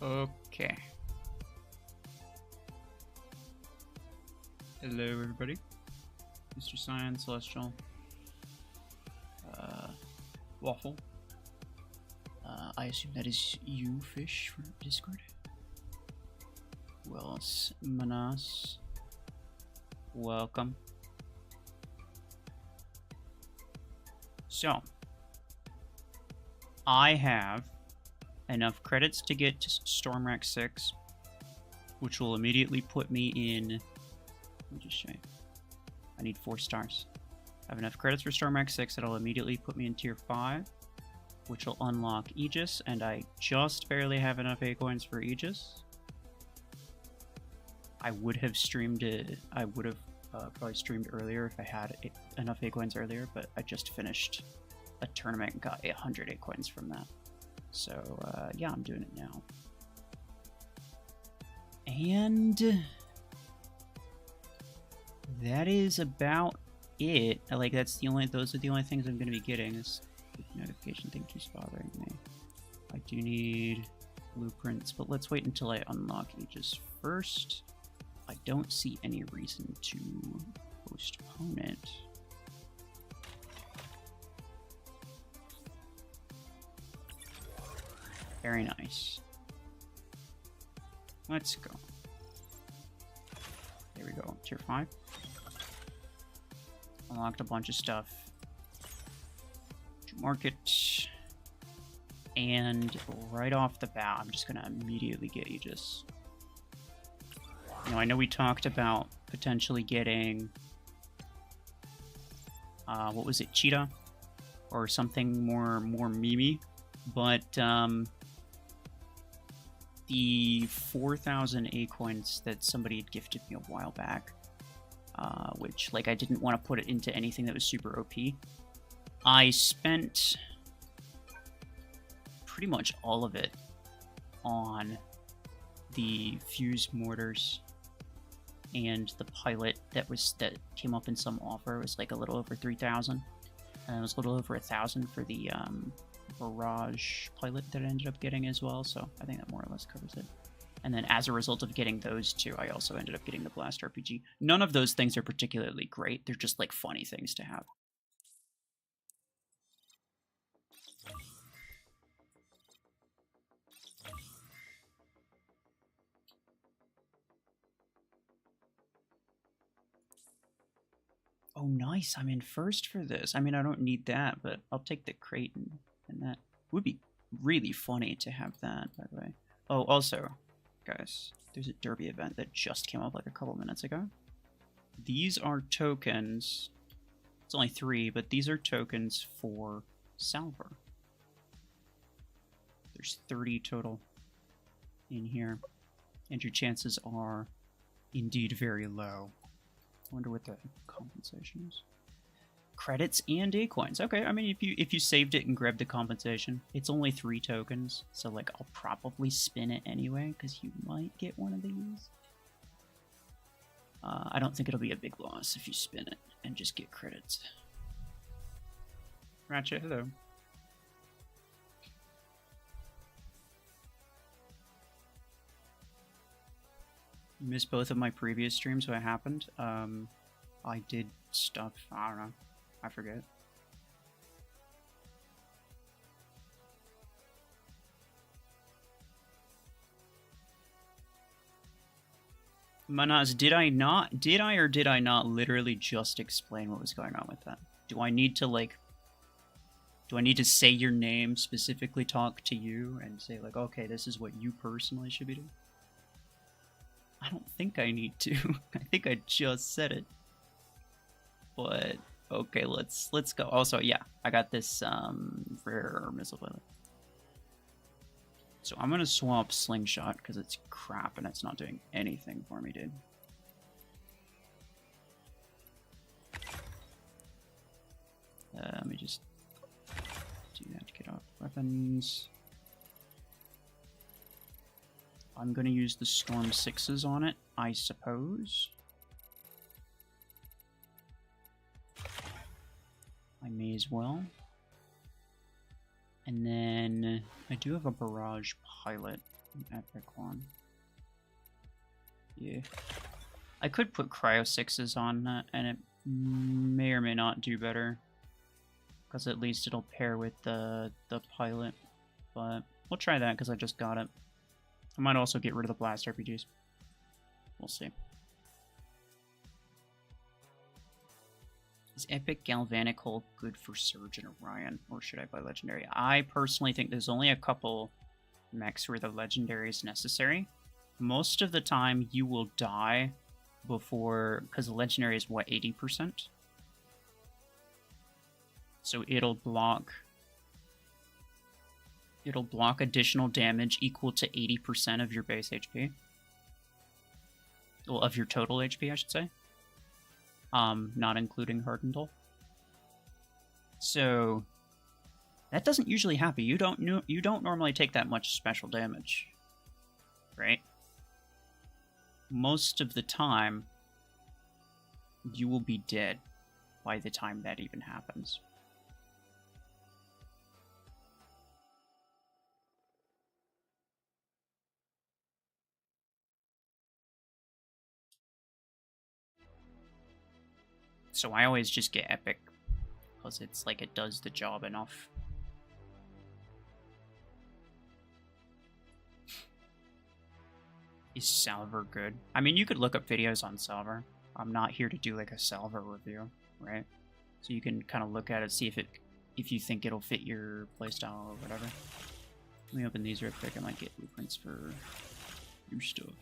Okay. Hello, everybody. Mr. Cyan, Celestial, Waffle. I assume that is you, Fish, for Discord. Who else? Manas. Welcome. So, I have enough credits to get to Stormwreck 6, which will immediately put me in... Let me just show you. I need 4 stars. I have enough credits for Stormwreck 6 that'll immediately put me in Tier 5, which will unlock Aegis, and I just barely have enough A-coins for Aegis. I would have streamed it. I would have probably streamed earlier if I had enough A-coins earlier, but I just finished a tournament and got 100 A-coins from that. So, yeah, I'm doing it now. And that is about it. Like, those are the only things I'm going to be getting. This notification thing keeps bothering me. I do need blueprints, but let's wait until I unlock Aegis first. I don't see any reason to postpone it. Very nice. Let's go. There we go. Tier 5. Unlocked a bunch of stuff. Market. And right off the bat, I'm just going to immediately get Aegis. You know, I know we talked about potentially getting... what was it? Cheetah? Or something more memey. But, the 4,000 A-coins that somebody had gifted me a while back, which, like, I didn't want to put it into anything that was super OP. I spent pretty much all of it on the fuse mortars and the pilot that came up in some offer. It was like a little over 3,000, and it was a little over 1,000 for the barrage pilot that I ended up getting as well, so I think that more or less covers it. And then as a result of getting those two, I also ended up getting the Blast RPG. None of those things are particularly great, they're just like funny things to have. Oh nice, I'm in first for this. I mean, I don't need that, but I'll take the crate, and that would be really funny to have that, by the way. Oh, also, guys, there's a derby event that just came up like a couple minutes ago. These are tokens. It's only 3, but these are tokens for Salver. There's 30 total in here, and your chances are indeed very low. I wonder what the compensation is. Credits and A-coins. Okay, I mean, if you saved it and grabbed the compensation, it's only 3 tokens, so like I'll probably spin it anyway because you might get one of these. I don't think it'll be a big loss if you spin it and just get credits. Ratchet, hello. You missed both of my previous streams. What happened? I did stuff. I don't know. I forget. Manas, did I or did I not literally just explain what was going on with that? Do I need to say your name, specifically talk to you, and say like, okay, this is what you personally should be doing? I don't think I need to. I think I just said it. But okay, let's go. Also, yeah, I got this rare missile pilot. So I'm gonna swap slingshot because it's crap and it's not doing anything for me, dude. Let me just do that to get off weapons. I'm gonna use the Storm 6s on it, I suppose. I may as well. And then I do have a barrage pilot, An epic one. Yeah. I could put Cryo 6s on that, and it may or may not do better. Because at least it'll pair with the pilot. But we'll try that because I just got it. I might also get rid of the blast RPGs. We'll see. Is Epic Galvanic Hull good for Surge and Orion, or should I buy Legendary? I personally think there's only a couple mechs where the Legendary is necessary. Most of the time, you will die before, because the Legendary is, what, 80%? So it'll block additional damage equal to 80% of your base HP. Well, of your total HP, I should say. Not including Hardened Hull. So that doesn't usually happen. You don't normally take that much special damage, right? Most of the time, you will be dead by the time that even happens. So I always just get Epic, because it's like it does the job enough. Is Salver good? I mean, you could look up videos on Salver. I'm not here to do like a Salver review, right? So you can kind of look at it, see if you think it'll fit your playstyle or whatever. Let me open these real quick. I might get blueprints for your stuff.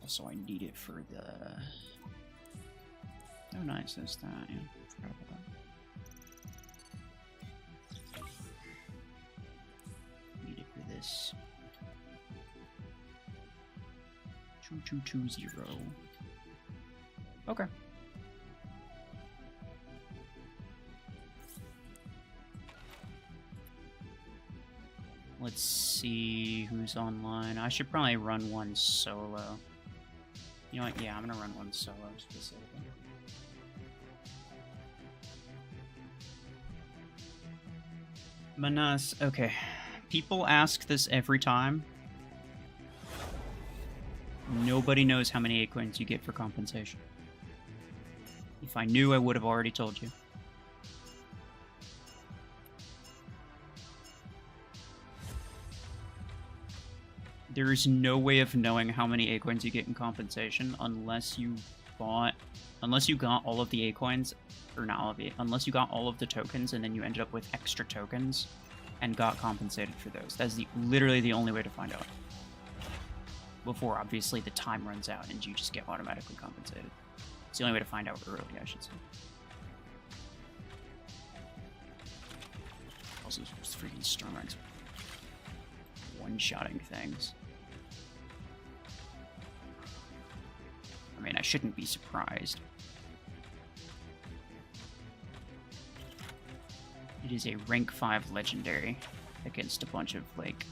Also, I need it for the... Oh, nice, there's that, yeah. Forgot about that. Need it for this. 2220. Okay. Let's see who's online. I should probably run one solo. You know what? Yeah, I'm gonna run one solo specifically. Manas, okay. People ask this every time. Nobody knows how many acorns you get for compensation. If I knew, I would have already told you. There is no way of knowing how many acorns you get in compensation unless you got all of the acorns, or not all of it, unless you got all of the tokens and then you ended up with extra tokens and got compensated for those. That's literally the only way to find out. Before, obviously, the time runs out and you just get automatically compensated. It's the only way to find out early, I should say. Also, it's freaking strong ranks. One-shotting things. I mean, I shouldn't be surprised. It is a rank 5 legendary against a bunch of, like,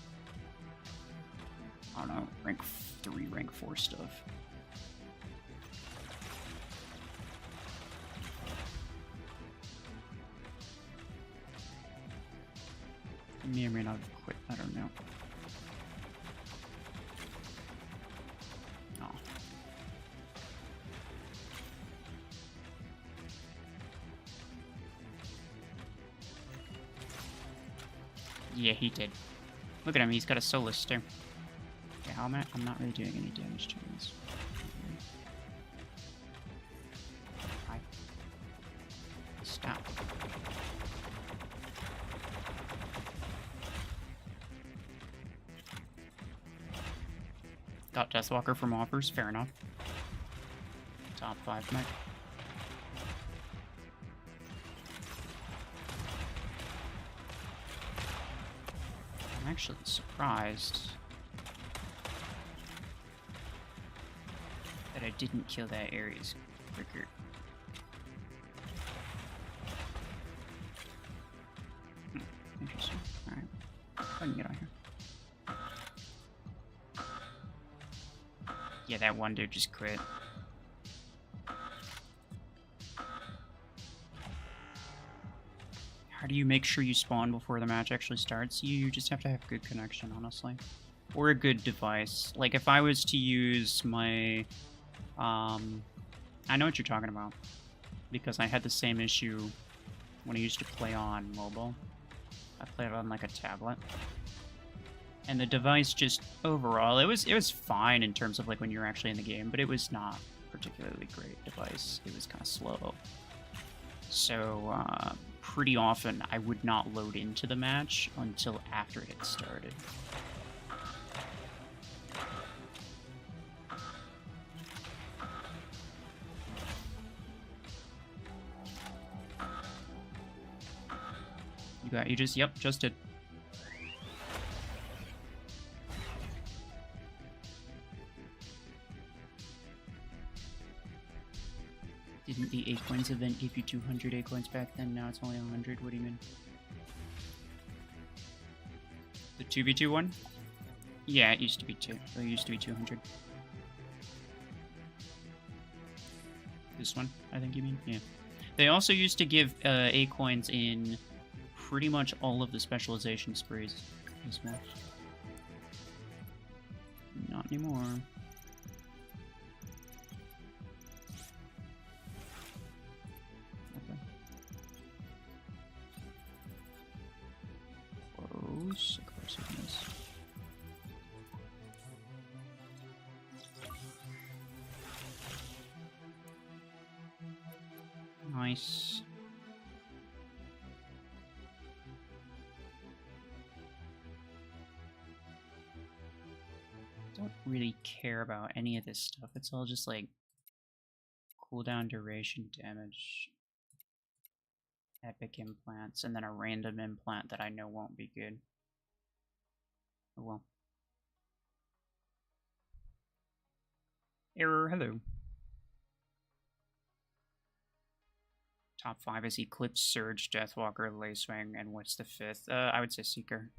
I don't know, rank 3, rank 4 stuff. May or may not have quit, I don't know. Oh. Yeah, he did. Look at him, he's got a Solus too. Okay, how am I? I'm not really doing any damage to this. Hi. Stop. Got Deathwalker from offers, fair enough. Top 5 mech. I'm actually surprised that I didn't kill that Ares quicker. Interesting. Alright. I can get on here. Yeah, that one dude just quit. How do you make sure you spawn before the match actually starts? You just have to have good connection, honestly. Or a good device. Like, if I was to use my... I know what you're talking about. Because I had the same issue when I used to play on mobile. I played on, like, a tablet. And the device just, overall, it was fine in terms of, like, when you're actually in the game, but it was not a particularly great device. It was kind of slow. So, pretty often, I would not load into the match until after it had started. Yep, just did. Didn't the Acorns event give you 200 Acorns back then? Now it's only 100. What do you mean? The 2v2 one? Yeah, it used to be 2. It used to be 200. This one, I think you mean? Yeah. They also used to give Acorns in pretty much all of the specialization sprees as well. Not anymore. Okay. Close. Aggressiveness. Nice. Don't really care about any of this stuff. It's all just like cooldown, duration, damage, epic implants, and then a random implant that I know won't be good. Oh well. Error, hello. Top 5 is Eclipse, Surge, Deathwalker, Lacewing, and what's the 5th? I would say Seeker.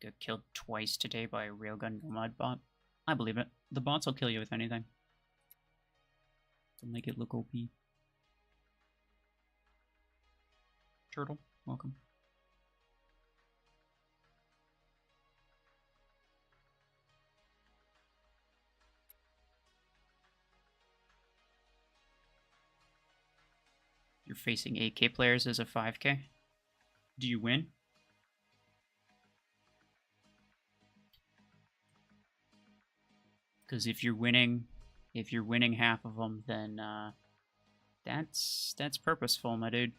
Got killed twice today by a Railgun Nomad bot. I believe it. The bots will kill you with anything. They'll make it look OP. Turtle, welcome. You're facing 8K players as a 5K. Do you win? Because if you're winning half of them, then that's purposeful, my dude.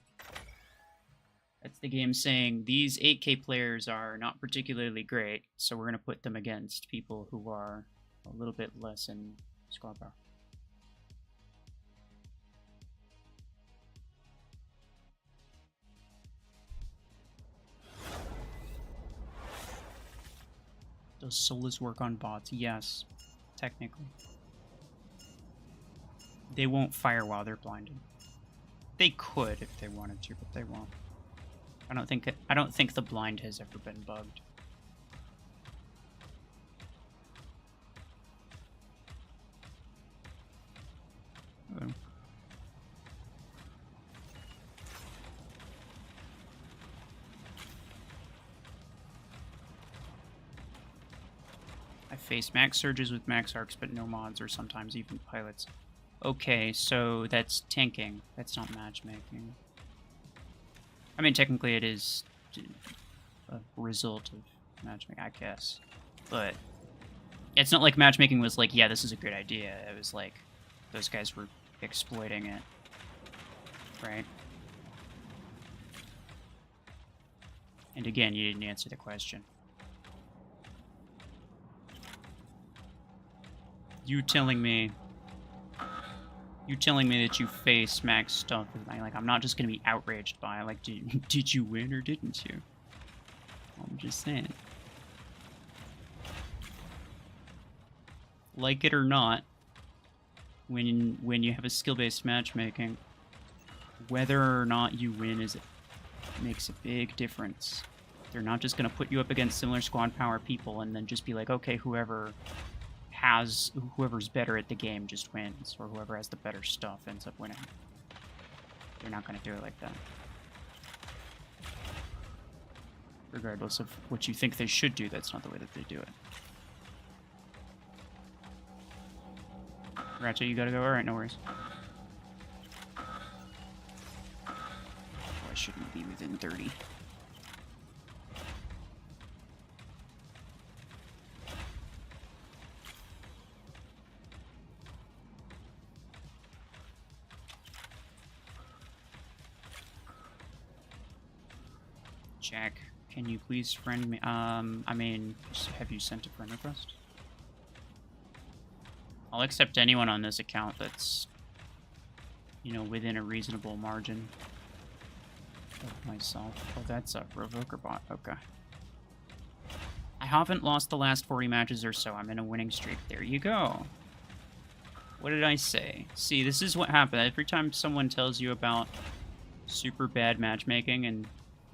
That's the game saying these 8K players are not particularly great, so we're gonna put them against people who are a little bit less in squad power. Does Solus work on bots? Yes, technically. They won't fire while they're blinded. They could if they wanted to, but they won't. I don't think the blind has ever been bugged. Oh. I face max surges with max arcs, but no mods, or sometimes even pilots. Okay, so that's tanking. That's not matchmaking. I mean, technically it is a result of matchmaking, I guess. But it's not like matchmaking was like, yeah, this is a good idea. It was like, those guys were exploiting it. Right? And again, you didn't answer the question. You telling me that you face max stuff, like, I'm not just gonna be outraged by it. Like, did you win or didn't you? I'm just saying. Like it or not, when you have a skill-based matchmaking, whether or not you win makes a big difference. They're not just gonna put you up against similar squad power people and then just be like, okay, whoever's better at the game just wins, or whoever has the better stuff ends up winning. They're not going to do it like that. Regardless of what you think they should do, that's not the way that they do it. Ratchet, you gotta go? Alright, no worries. Oh, I shouldn't be within 30. Jack, can you please friend me? I mean, have you sent a friend request? I'll accept anyone on this account that's, you know, within a reasonable margin of myself. Oh, that's a Revoker bot. Okay. I haven't lost the last 40 matches or so. I'm in a winning streak. There you go. What did I say? See, this is what happens. Every time someone tells you about super bad matchmaking and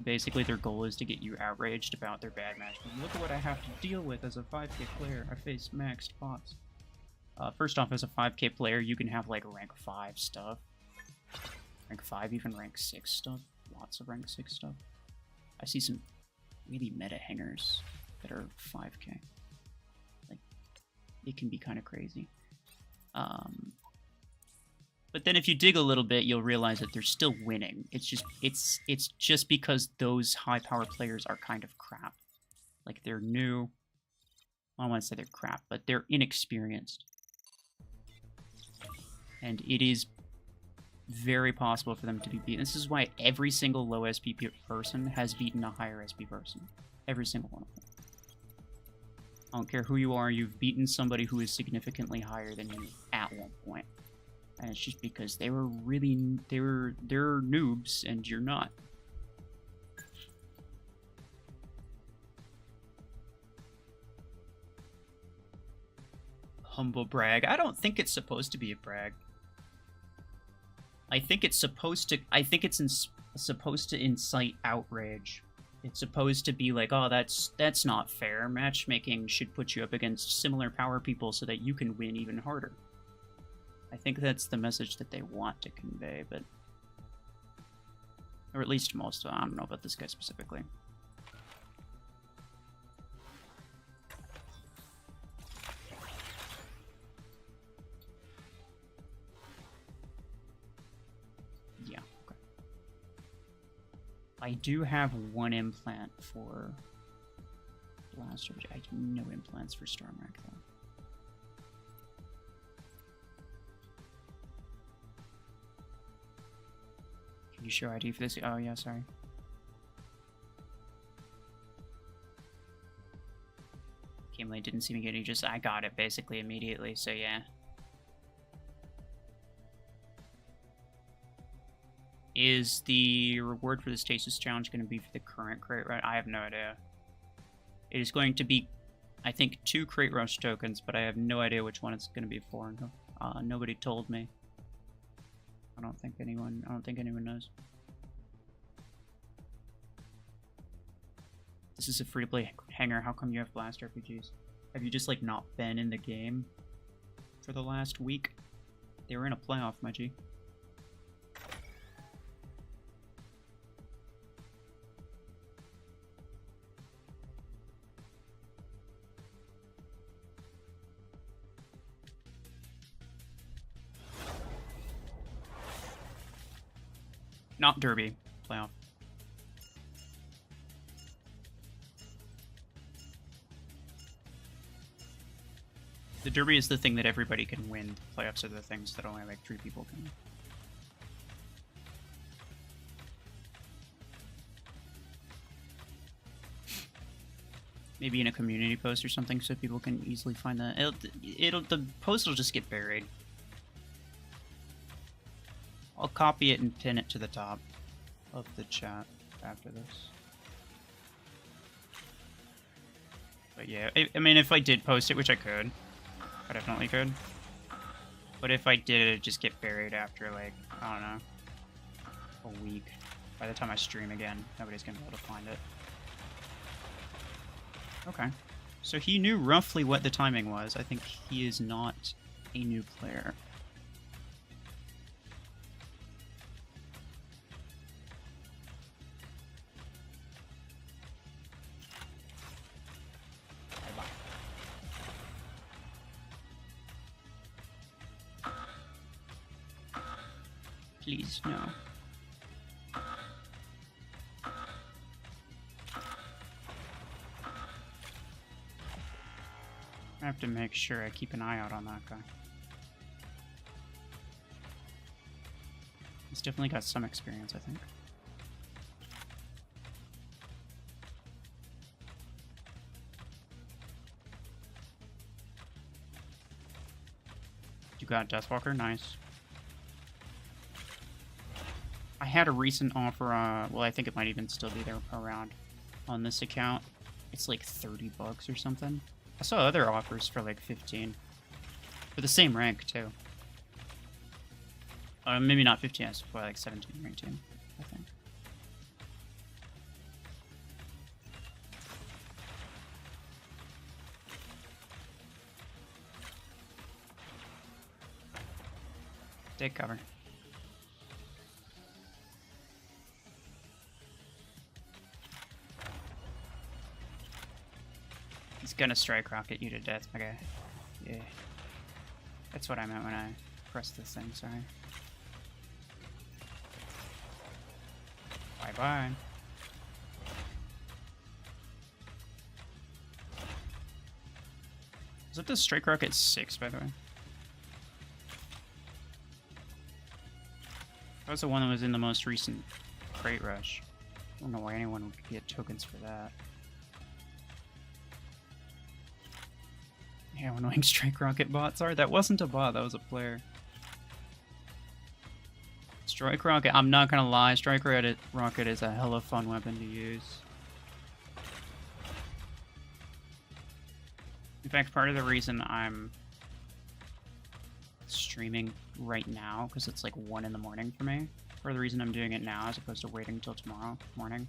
basically their goal is to get you outraged about their bad matchmaking. Look at what I have to deal with as a 5k player. I face maxed bots. First off, as a 5k player, you can have, like, rank 5 stuff. Rank 5, even rank 6 stuff. Lots of rank 6 stuff. I see some really meta hangers that are 5k. Like, it can be kind of crazy. But then if you dig a little bit, you'll realize that they're still winning. It's just because those high-powered players are kind of crap. Like, they're new. I don't want to say they're crap, but they're inexperienced. And it is very possible for them to be beaten. This is why every single low SP person has beaten a higher SP person. Every single one of them. I don't care who you are, you've beaten somebody who is significantly higher than you at one point. And it's just because they were really, they're noobs and you're not. Humble brag. I don't think it's supposed to be a brag. I think it's supposed to, supposed to incite outrage. It's supposed to be like, oh, that's not fair. Matchmaking should put you up against similar power people so that you can win even harder. I think that's the message that they want to convey, but... Or at least most of them. I don't know about this guy specifically. Yeah, okay. I do have one implant for Blaster. I have no implants for Stormwreck, though. Can you show ID for this? Oh, yeah, sorry. Kimley didn't see me get it. I got it basically immediately, so yeah. Is the reward for the Stasis Challenge going to be for the current crate rush? I have no idea. It is going to be, I think, 2 crate rush tokens, but I have no idea which one it's going to be for. Nobody told me. I don't think anyone knows. This is a free-to-play hanger. How come you have Blast RPGs? Have you just, like, not been in the game for the last week? They were in a playoff, my G. Not Derby. Playoff. The Derby is the thing that everybody can win. The playoffs are the things that only like 3 people can win. Maybe in a community post or something so people can easily find that. The post will just get buried. I'll copy it and pin it to the top of the chat after this. But yeah, I mean, if I did post it, which I could, I definitely could. But if I did, it'd just get buried after, like, I don't know, a week. By the time I stream again, nobody's gonna be able to find it. Okay. So he knew roughly what the timing was. I think he is not a new player. Please, no. I have to make sure I keep an eye out on that guy. He's definitely got some experience, I think. You got Deathwalker, nice. I had a recent offer, well, I think it might even still be there around on this account. It's like 30 bucks or something. I saw other offers for like 15. For the same rank, too. Maybe not 15, it's for like 17 or 18, I think. Take cover. He's gonna strike rocket you to death. Okay. Yeah. That's what I meant when I pressed this thing, sorry. Bye-bye. Is it the strike rocket 6, by the way? That was the one that was in the most recent crate rush. I don't know why anyone would get tokens for that. Yeah, how annoying strike rocket bots are. That wasn't a bot, that was a player. Strike rocket, I'm not gonna lie, strike rocket is a hella fun weapon to use. In fact, part of the reason I'm streaming right now, because it's like 1 in the morning for me, or the reason I'm doing it now as opposed to waiting until tomorrow morning,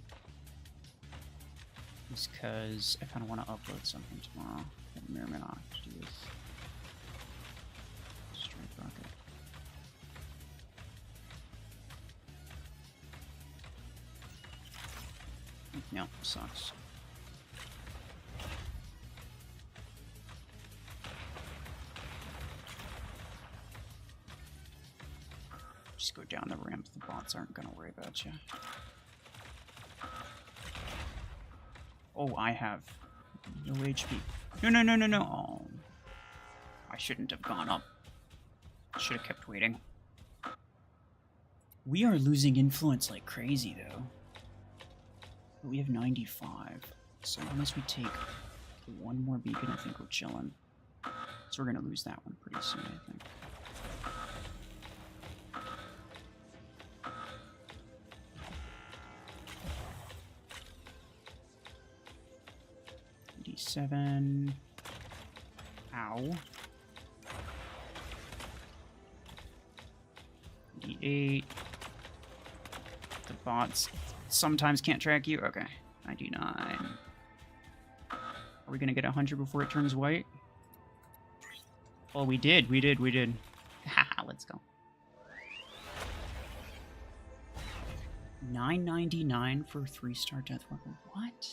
is because I kind of want to upload something tomorrow. I may or may not have to do this. Strike rocket. No, sucks. Just go down the ramp. The bots aren't gonna worry about you. Oh, I have no HP. No, no, no, no, no. Oh, I shouldn't have gone up. I should have kept waiting. We are losing influence like crazy, though. But we have 95. So unless we take one more beacon, I think we're chilling. So we're gonna lose that one pretty soon, I think. D7. Ow. D8. The bots sometimes can't track you. Okay. 99. Are we gonna get 100 before it turns white? Oh, we did. Haha, let's go. 999 for 3-star Deathwalker. What?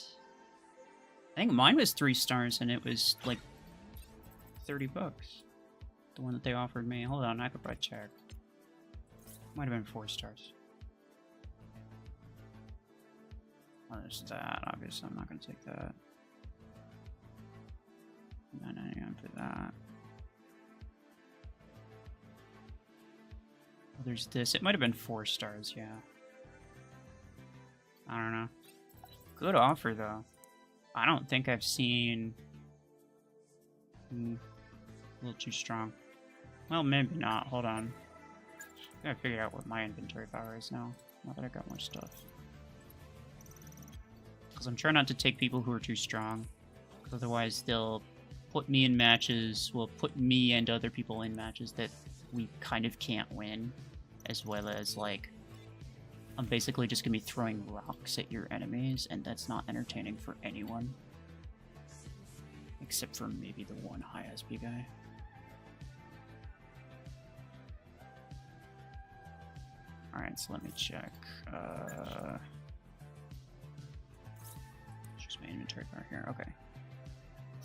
I think mine was 3 stars and it was like 30 bucks. The one that they offered me. Hold on, I could probably check. Might have been 4 stars. Oh, there's that. Obviously, I'm not going to take that. $9.99 for that. Oh, there's this. It might have been 4 stars, yeah. I don't know. Good offer, though. I don't think I've seen... a little too strong. Well, maybe not. Hold on. I gotta figure out what my inventory power is now that I got more stuff. Because I'm trying not to take people who are too strong. Because otherwise they'll put me in matches, will put me and other people in matches that we kind of can't win. As well as, like, I'm basically just gonna be throwing rocks at your enemies, and that's not entertaining for anyone. Except for maybe the one high SP guy. Alright, so let me check. Just my inventory bar here. Okay.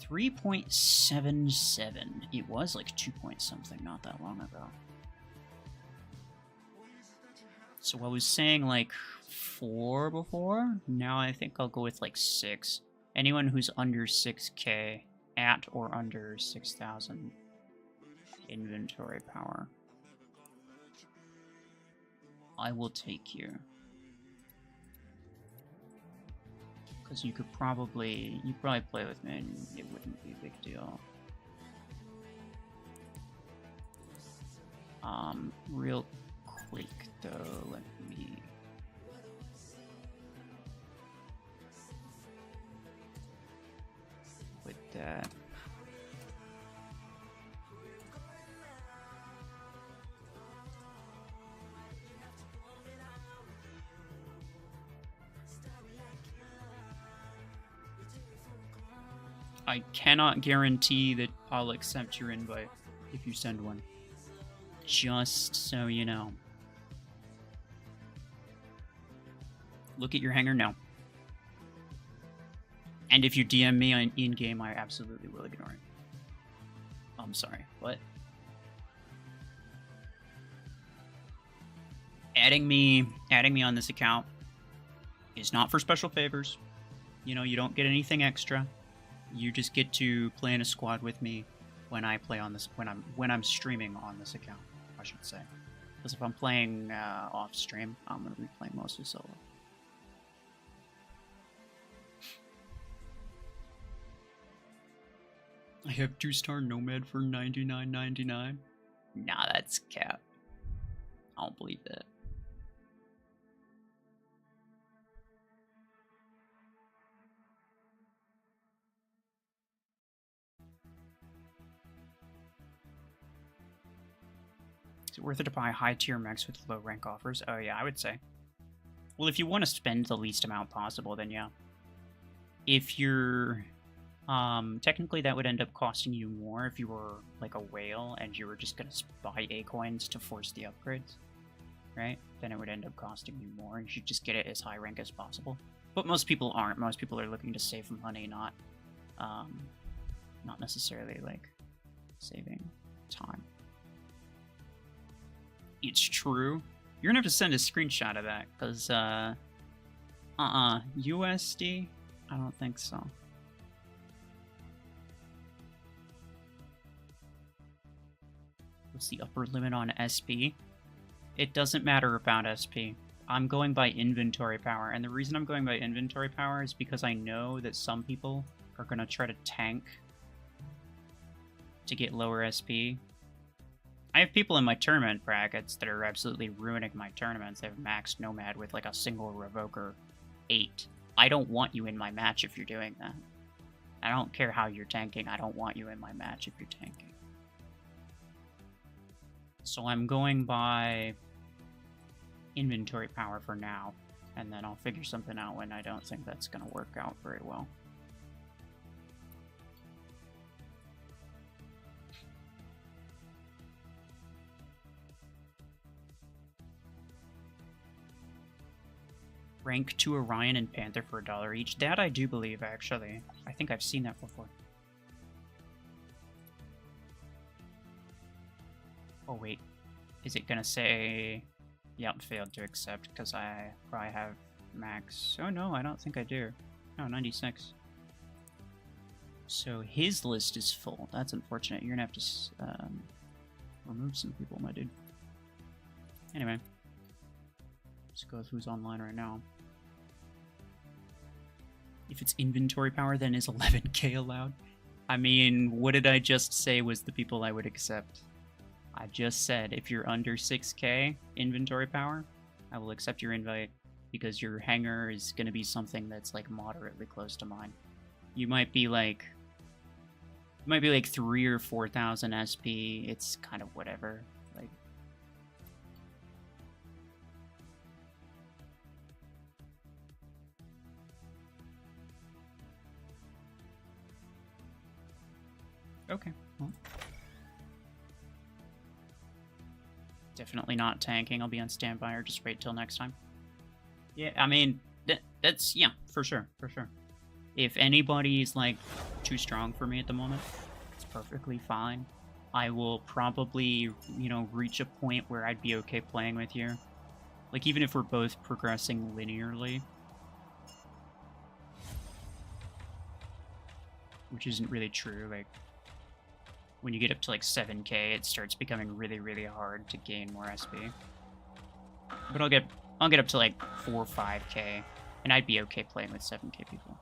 3.77. It was like 2 point something not that long ago. So I was saying like 4 before. Now I think I'll go with like 6. Anyone who's under 6k at or under 6,000 inventory power, I will take you. Because you could probably play with me and it wouldn't be a big deal. Real quick though, let me put that. I cannot guarantee that I'll accept your invite if you send one. Just so you know. Look at your hanger now. And if you DM me in-game, I absolutely will ignore it. I'm sorry, what? Adding me on this account is not for special favors. You know, you don't get anything extra. You just get to play in a squad with me when I play on this when I'm streaming on this account, I should say. Because if I'm playing off stream, I'm gonna be playing mostly solo. I have 2-star Nomad for $99.99. Nah, that's cap. I don't believe that. Is it worth it to buy high-tier mechs with low-rank offers? Oh yeah, I would say. Well, if you want to spend the least amount possible, then yeah. If you're... technically that would end up costing you more if you were like a whale and you were just going to buy A coins to force the upgrades, right? Then it would end up costing you more. You should just get it as high rank as possible. But most people aren't. Most people are looking to save money, not necessarily like saving time. It's true. You're gonna have to send a screenshot of that, because USD? I don't think so. What's the upper limit on SP? It doesn't matter about SP. I'm going by inventory power, and the reason I'm going by inventory power is because I know that some people are gonna try to tank to get lower SP. I have people in my tournament brackets that are absolutely ruining my tournaments. They've maxed Nomad with like a single Revoker 8. I don't want you in my match if you're doing that. I don't care how you're tanking. I don't want you in my match if you're tanking. So I'm going by inventory power for now, and then I'll figure something out when I don't think that's going to work out very well. Rank 2 Orion and Panther for $1 each. That I do believe, actually. I think I've seen that before. Oh, wait. Is it gonna say... Yep, failed to accept, because I probably have max... Oh, no, I don't think I do. No, 96. So his list is full. That's unfortunate. You're gonna have to remove some people, my dude. Anyway. Let's go with who's online right now. If it's inventory power, then is 11k allowed? I mean, what did I just say was the people I would accept? I just said if you're under 6k inventory power, I will accept your invite because your hanger is going to be something that's like moderately close to mine. You might be like 3 or 4,000 SP. It's kind of whatever. Like, okay. Well. Definitely not tanking. I'll be on standby or just wait till next time. Yeah, I mean, that's, yeah, for sure, for sure. If anybody's, like, too strong for me at the moment, it's perfectly fine. I will probably, you know, reach a point where I'd be okay playing with you. Like, even if we're both progressing linearly, which isn't really true, like, when you get up to, like, 7k, it starts becoming really, really hard to gain more SP. But I'll get up to, like, 4 or 5k, and I'd be okay playing with 7k people.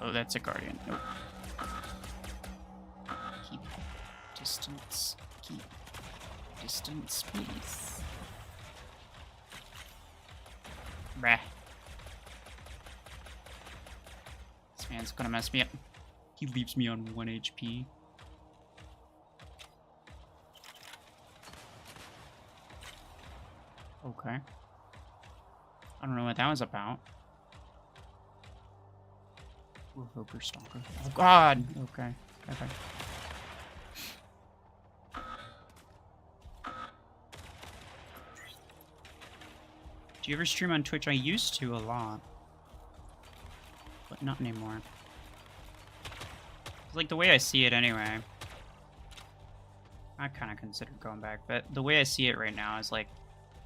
Oh, that's a Guardian. Nope. Keep distance. Keep distance, please. Bruh. This man's gonna mess me up. He leaves me on 1 HP. Okay. I don't know what that was about. Revoker Stalker. Oh god! Okay. Okay. Do you ever stream on Twitch? I used to a lot. But not anymore. It's like the way I see it anyway. I kind of considered going back, but the way I see it right now is like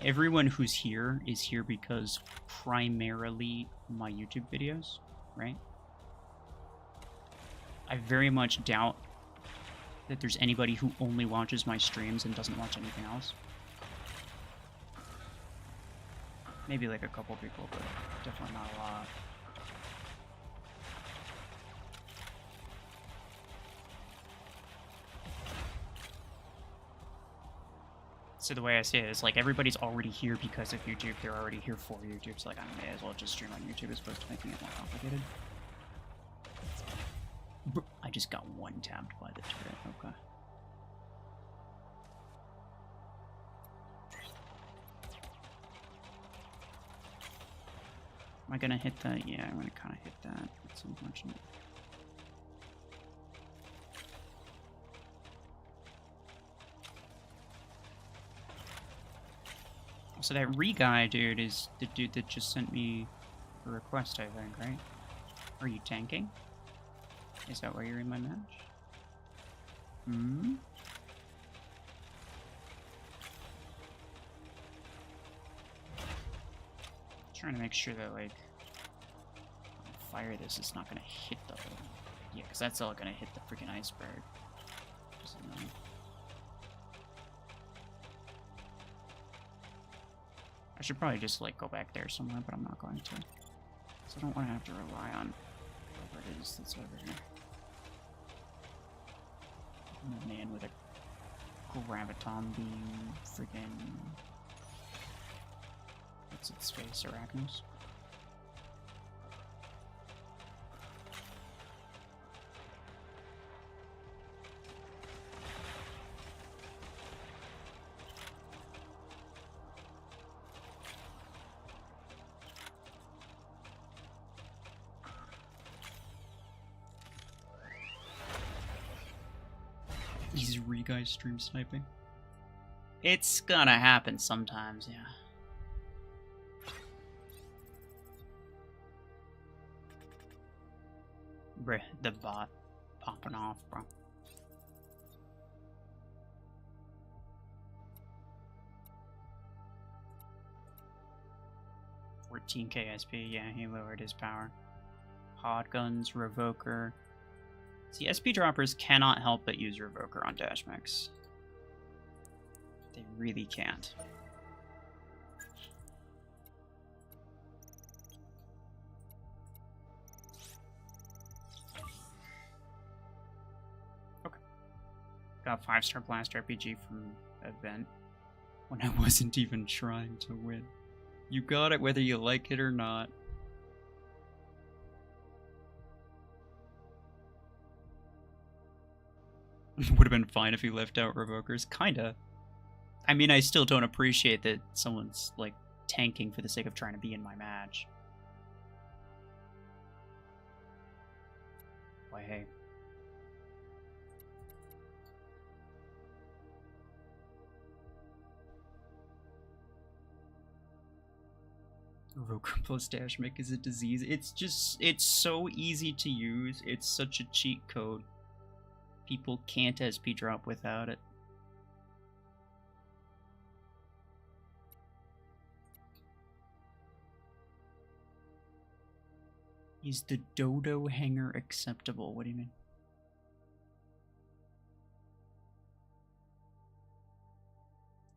everyone who's here is here because primarily my YouTube videos, right? I very much doubt that there's anybody who only watches my streams and doesn't watch anything else. Maybe like a couple people, but definitely not a lot. So the way I see it is like everybody's already here because of YouTube. They're already here for YouTube. So like I may as well just stream on YouTube as opposed to making it more complicated. I just got one tapped by the turret. Okay. Am I gonna hit that? Yeah, I'm gonna kind of hit that. That's unfortunate. So that re-guy dude is the dude that just sent me a request, I think, right? Are you tanking? Is that why you're in my match? Hmm? Trying to make sure that, like, when I fire this, it's not gonna hit the... Yeah, because that's all gonna hit the freaking iceberg. Which is annoying. I should probably just, like, go back there somewhere, but I'm not going to. So I don't want to have to rely on whatever it is that's over here. A man with a graviton beam, freaking... What's its face? Arachnos? These re-guys stream sniping. It's gonna happen sometimes, yeah. Bruh, the bot popping off, bro. $14k SP, yeah, he lowered his power. Hot guns, Revoker. See, SP droppers cannot help but use Revoker on Dash Mechs. They really can't. Okay. Got a 5-star blast RPG from event when I wasn't even trying to win. You got it whether you like it or not. Would have been fine if he left out Revokers. Kinda. I mean, I still don't appreciate that someone's, like, tanking for the sake of trying to be in my match. Why, hey. Roker plus dash mech is a disease. It's so easy to use. It's such a cheat code. People can't SP drop without it. Is the dodo hanger acceptable? What do you mean?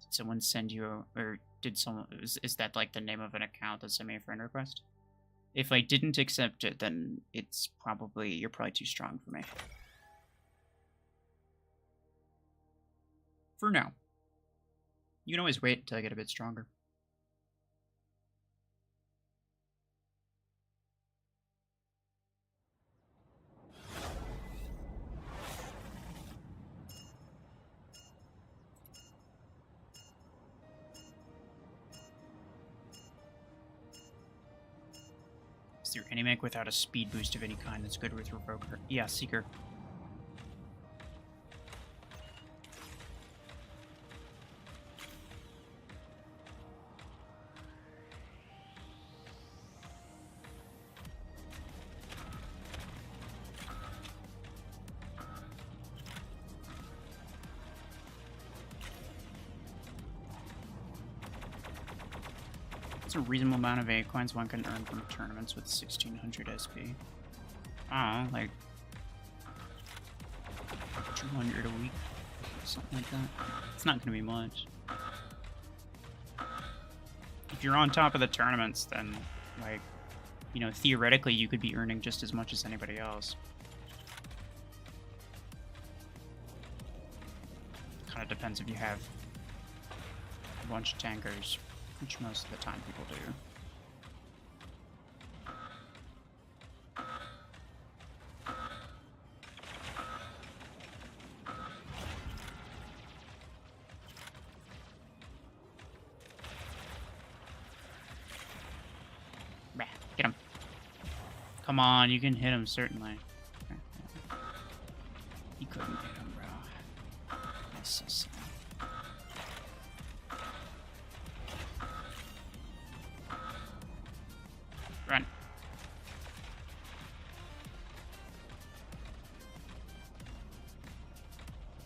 Did someone send you or did someone is that like the name of an account that sent me a friend request? If I didn't accept it, then it's probably you're probably too strong for me. For now. You can always wait until I get a bit stronger. Is there any mech without a speed boost of any kind that's good with Revoker? Yeah, Seeker. It's a reasonable amount of A coins one can earn from tournaments with 1600 SP. Like 200 a week, something like that. It's not going to be much. If you're on top of the tournaments, then, like, you know, theoretically you could be earning just as much as anybody else. Kind of depends if you have a bunch of tankers. Which most of the time people do. Bah, get him. Come on, you can hit him, certainly. You couldn't hit him, bro. That's so sad. Run.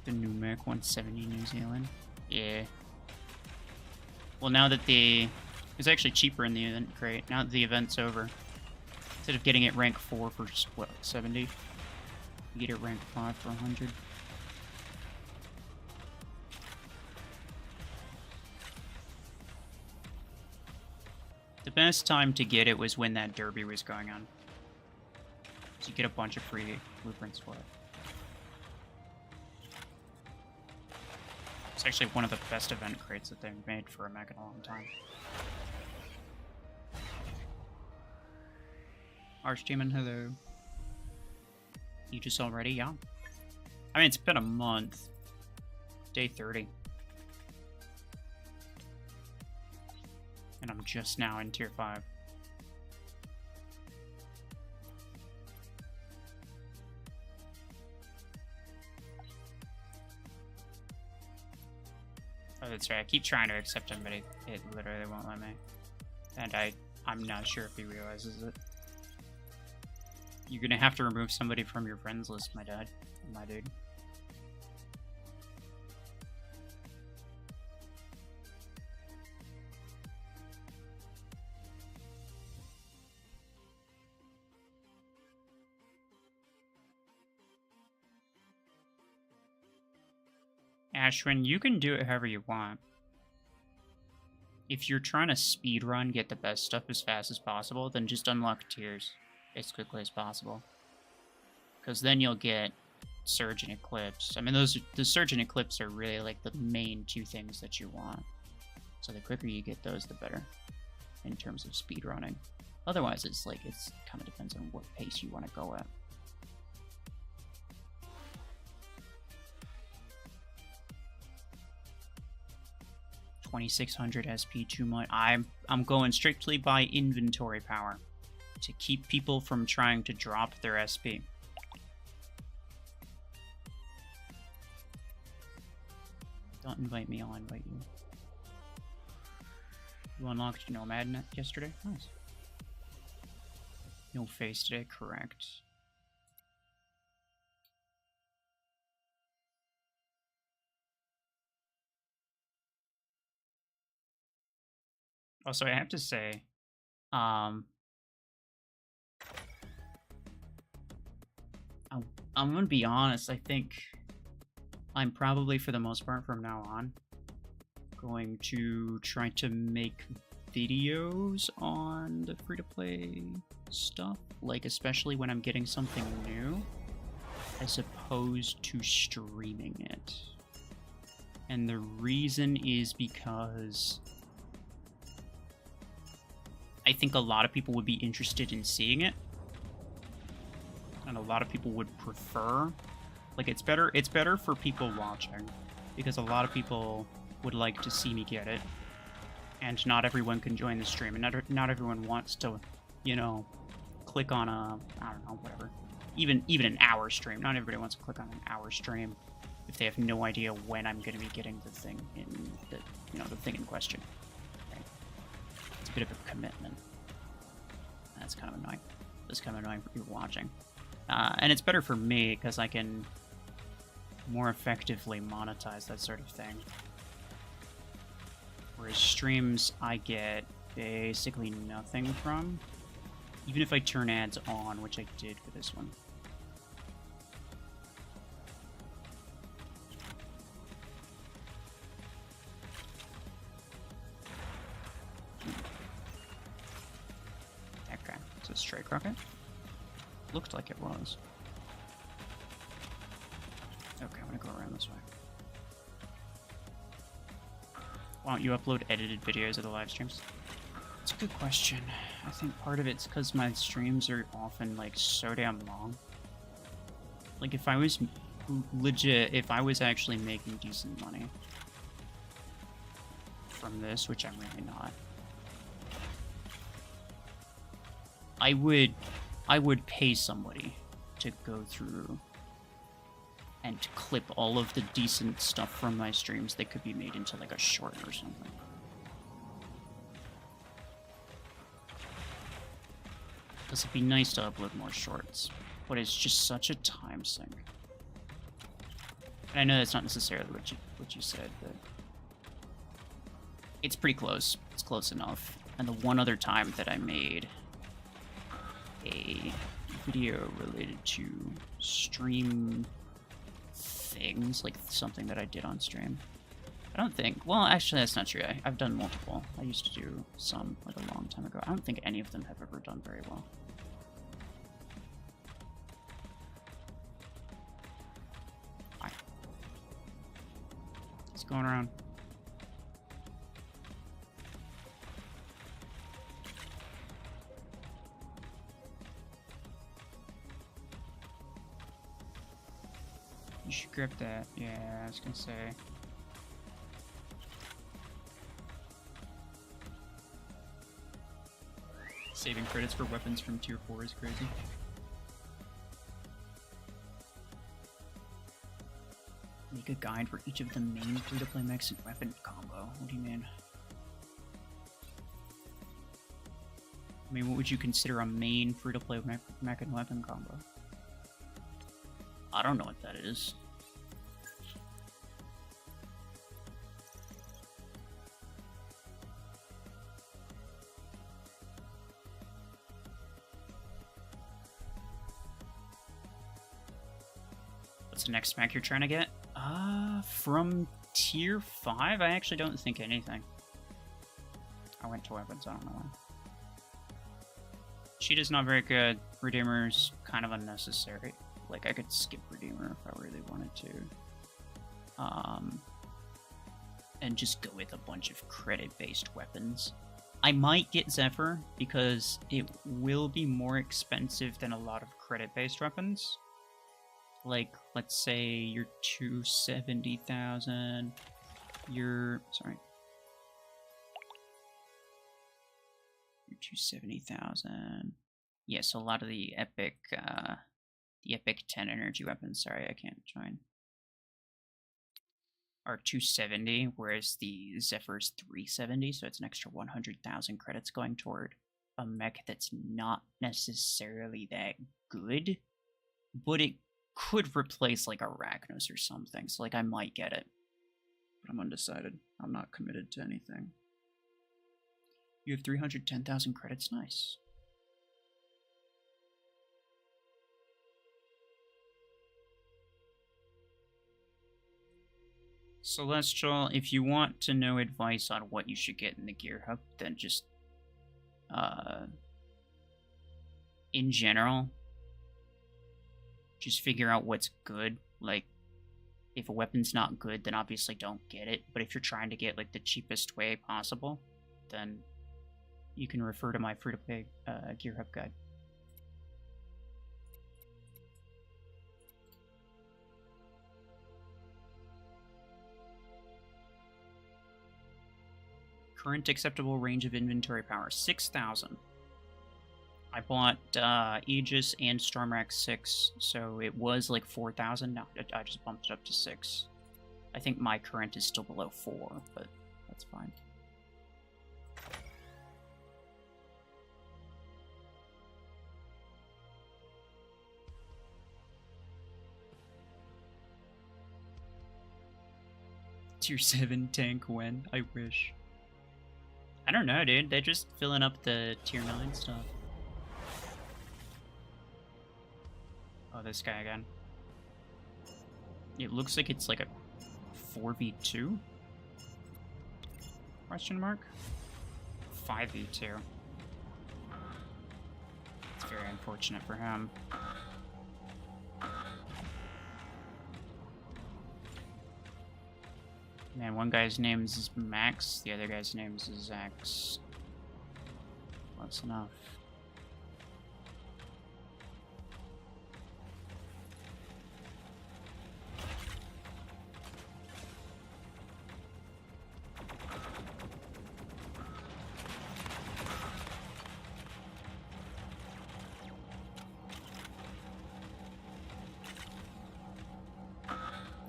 The new Mech 170 New Zealand. Yeah. Well, now that it was actually cheaper in the event crate. Now that the event's over, instead of getting it rank 4 for what 70, you get it rank 5 for 100. The best time to get it was when that derby was going on. So you get a bunch of free blueprints for it. It's actually one of the best event crates that they've made for a mech in a long time. Archdemon, hello. You just already? Yeah. I mean, it's been a month. Day 30. And I'm just now in tier 5. Oh, that's right. I keep trying to accept him, but it literally won't let me. And I'm not sure if he realizes it. You're gonna have to remove somebody from your friends list, my dude. Ashwin, you can do it however you want. If you're trying to speedrun, get the best stuff as fast as possible, then just unlock tiers as quickly as possible. Because then you'll get Surge and Eclipse. I mean, the Surge and Eclipse are really like the main two things that you want. So the quicker you get those, the better in terms of speedrunning. Otherwise, it's kind of depends on what pace you want to go at. $2,600 SP too much. I'm going strictly by inventory power to keep people from trying to drop their SP. Don't invite me, I'll invite you. You unlocked Nomad yesterday? Nice. No face today, correct. Also, I have to say, I'm gonna be honest, I think I'm probably, for the most part from now on, going to try to make videos on the free-to-play stuff, like especially when I'm getting something new, as opposed to streaming it. And the reason is because I think a lot of people would be interested in seeing it, and a lot of people would prefer, like, it's better for people watching, because a lot of people would like to see me get it, and not everyone can join the stream, and not everyone wants to, you know, click on a, I don't know, whatever, even an hour stream. Not everybody wants to click on an hour stream if they have no idea when I'm going to be getting the thing in the, you know, the thing in question. Right? It's a bit of a commitment. That's kind of annoying. That's kind of annoying for people watching. And it's better for me because I can more effectively monetize that sort of thing. Whereas streams, I get basically nothing from, even if I turn ads on, which I did for this one. Okay, is it straight rocket? Looked like it was. Okay, I'm gonna go around this way. Why don't you upload edited videos of the live streams? It's a good question. I think part of it's because my streams are often, like, so damn long. Like, if I was legit, if I was actually making decent money from this, which I'm really not, I would pay somebody to go through and to clip all of the decent stuff from my streams that could be made into, like, a short or something. Because it'd be nice to upload more shorts, but it's just such a time sink. And I know that's not necessarily what you said, but it's pretty close. It's close enough. And the one other time that I made a video related to stream things, like something that I did on stream, I don't think, well, actually that's not true. I've done multiple. I used to do some, like, a long time ago. I don't think any of them have ever done very well. Hi. What's going around? You should grab that. Yeah, I was gonna say. Saving credits for weapons from tier 4 is crazy. Make a guide for each of the main free-to-play mechs and weapon combo. What do you mean? I mean, what would you consider a main free-to-play mech and weapon combo? I don't know what that is. What's the next mech you're trying to get? From tier 5? I actually don't think anything. I went to weapons, I don't know why. Cheetah's not very good. Redeemer's kind of unnecessary. Like, I could skip Redeemer if I really wanted to. And just go with a bunch of credit-based weapons. I might get Zephyr, because it will be more expensive than a lot of credit-based weapons. Like, let's say you're 270,000. You're 270,000. Yeah, so a lot of the epic 10 energy weapons. Sorry, I can't join. are 270, whereas the Zephyr is 370, so it's an extra 100,000 credits going toward a mech that's not necessarily that good, but it could replace like a Ragnos or something, so like I might get it. But I'm undecided. I'm not committed to anything. You have 310,000 credits, nice. Celestial, if you want to know advice on what you should get in the gear hub, then just, in general, just figure out what's good. Like, if a weapon's not good, then obviously don't get it. But if you're trying to get, like, the cheapest way possible, then you can refer to my free-to-play gear hub guide. Current acceptable range of inventory power, 6,000. I bought Aegis and Stormrack 6, so it was like 4,000. No, I just bumped it up to 6. I think my current is still below 4, but that's fine. Tier 7 tank when? I wish. I don't know, dude. They're just filling up the tier 9 stuff. Oh, this guy again. It looks like it's like a 4v2? Question mark? 5v2. It's very unfortunate for him. Man, one guy's name is Max, the other guy's name is Zax. Close enough.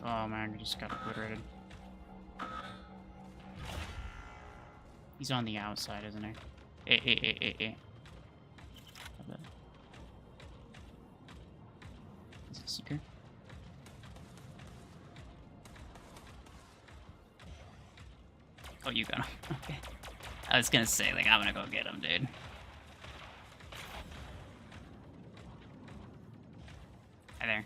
Oh man, he just got obliterated. He's on the outside, isn't he? Is it Seeker? Oh, you got him. Okay. I was gonna say, like, I'm gonna go get him, dude. Hi there.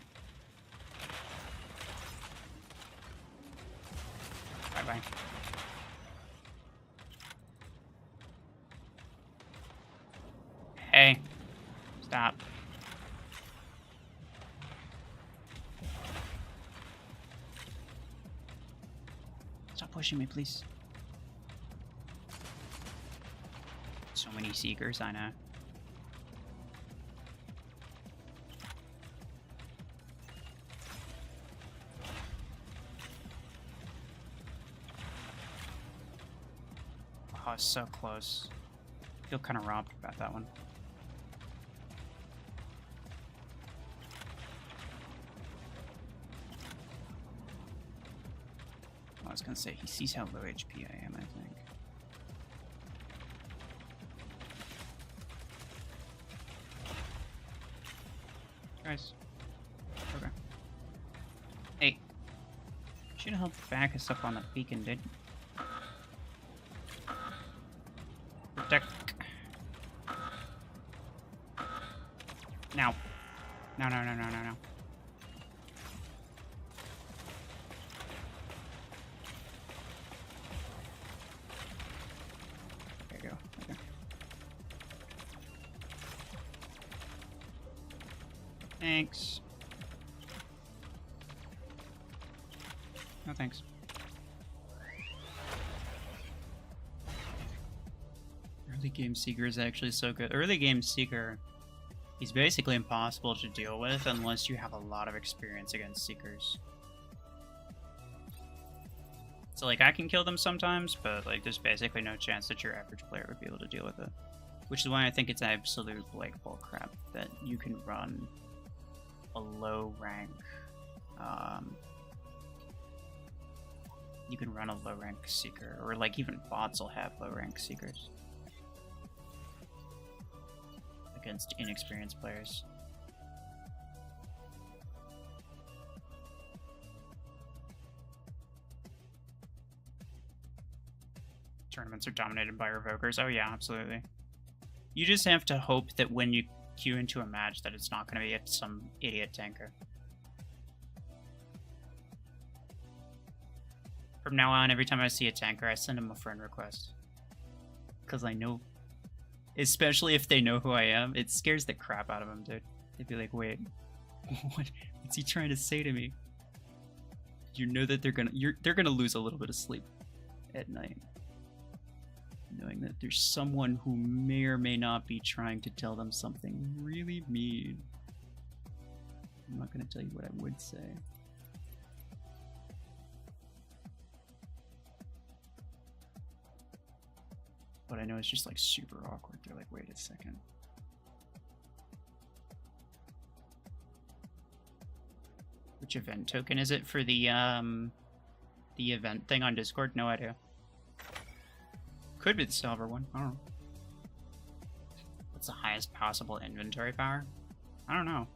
Bye-bye. Hey. Stop. Stop pushing me, please. So many Seekers, I know. Oh, it's so close. I feel kind of robbed about that one. I was gonna say, he sees how low HP I am, I think. Guys. Okay. Hey. Should have helped back us up on the beacon, dude. Protect. Now. No. There you go. Okay. Thanks. No thanks. Early game Seeker is actually so good. Early game Seeker, he's basically impossible to deal with unless you have a lot of experience against Seekers. So like, I can kill them sometimes, but like, there's basically no chance that your average player would be able to deal with it. Which is why I think it's absolute like bullcrap that you can run a low rank You can run a low rank seeker, or like even bots will have low rank seekers against inexperienced players. Tournaments are dominated by revokers. Oh yeah, absolutely. You just have to hope that when you queue into a match that it's not going to be some idiot tanker. From now on, every time I see a tanker, I send him a friend request. Because I know, especially if they know who I am, it scares the crap out of them, dude. They'd be like, wait, what's he trying to say to me? You know that they're gonna lose a little bit of sleep at night, knowing that there's someone who may or may not be trying to tell them something really mean. I'm not gonna tell you what I would say. But I know it's just like super awkward. They're like, wait a second. Which event token is it for the event thing on Discord? No idea. Could be the silver one. I don't know. What's the highest possible inventory power? I don't know.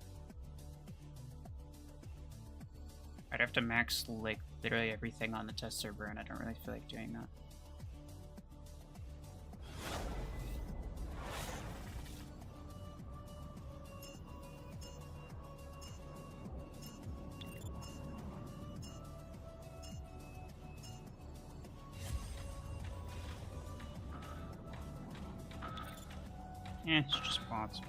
I'd have to max like literally everything on the test server, and I don't really feel like doing that. Yeah, it's just bots.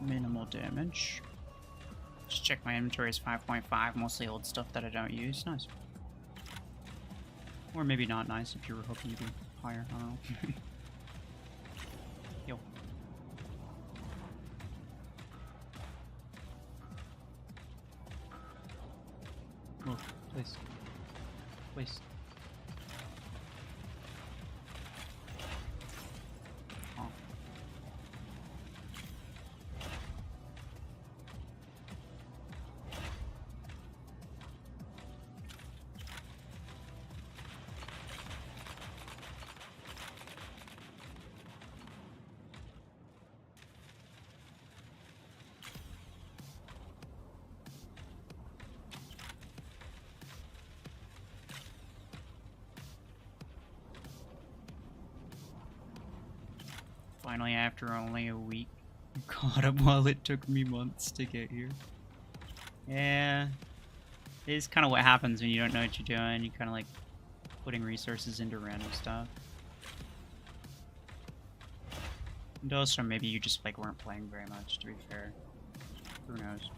Minimal damage. Just check my inventory is 5.5, mostly old stuff that I don't use. Nice. Or maybe not nice if you were hoping to be higher. I don't know. Yo. Move, please. Please. Oh. Finally, after only a week, you caught up while it took me months to get here. Yeah, it's kind of what happens when you don't know what you're doing. You kind of like putting resources into random stuff. And also, maybe you just like weren't playing very much, to be fair. Who knows?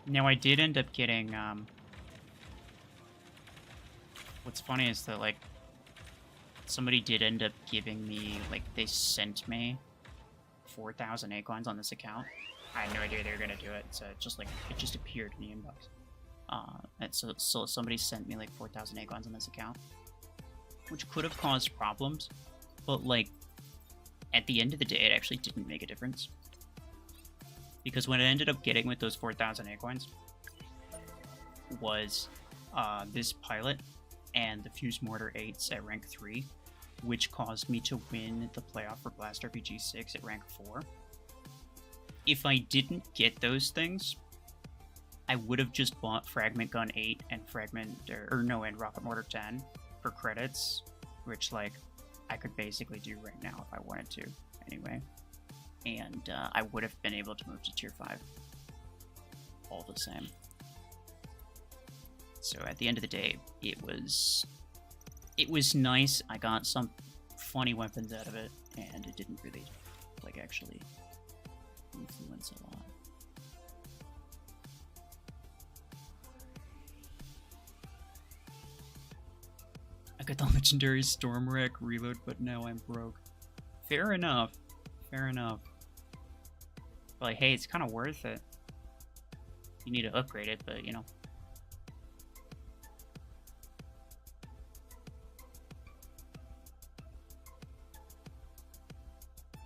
Now, I did end up getting, what's funny is that, like, somebody did end up giving me, like, they sent me 4,000 acorns on this account. I had no idea they were going to do it, so it just, like, it just appeared in the inbox. And so somebody sent me, like, 4,000 acorns on this account, which could have caused problems, but, like, at the end of the day, it actually didn't make a difference. Because what I ended up getting with those 4,000 acorns was this pilot and the Fuse Mortar 8s at rank 3, which caused me to win the playoff for Blast RPG 6 at rank 4. If I didn't get those things, I would have just bought Fragment Gun 8 and and Rocket Mortar 10 for credits, which, like, I could basically do right now if I wanted to, anyway. And I would have been able to move to tier 5 all the same. So at the end of the day, it was nice. I got some funny weapons out of it, and it didn't really, like, actually influence a lot. I got the legendary Stormwreck reload, but now I'm broke. Fair enough. Fair enough. But, like, hey, it's kind of worth it. You need to upgrade it, but, you know.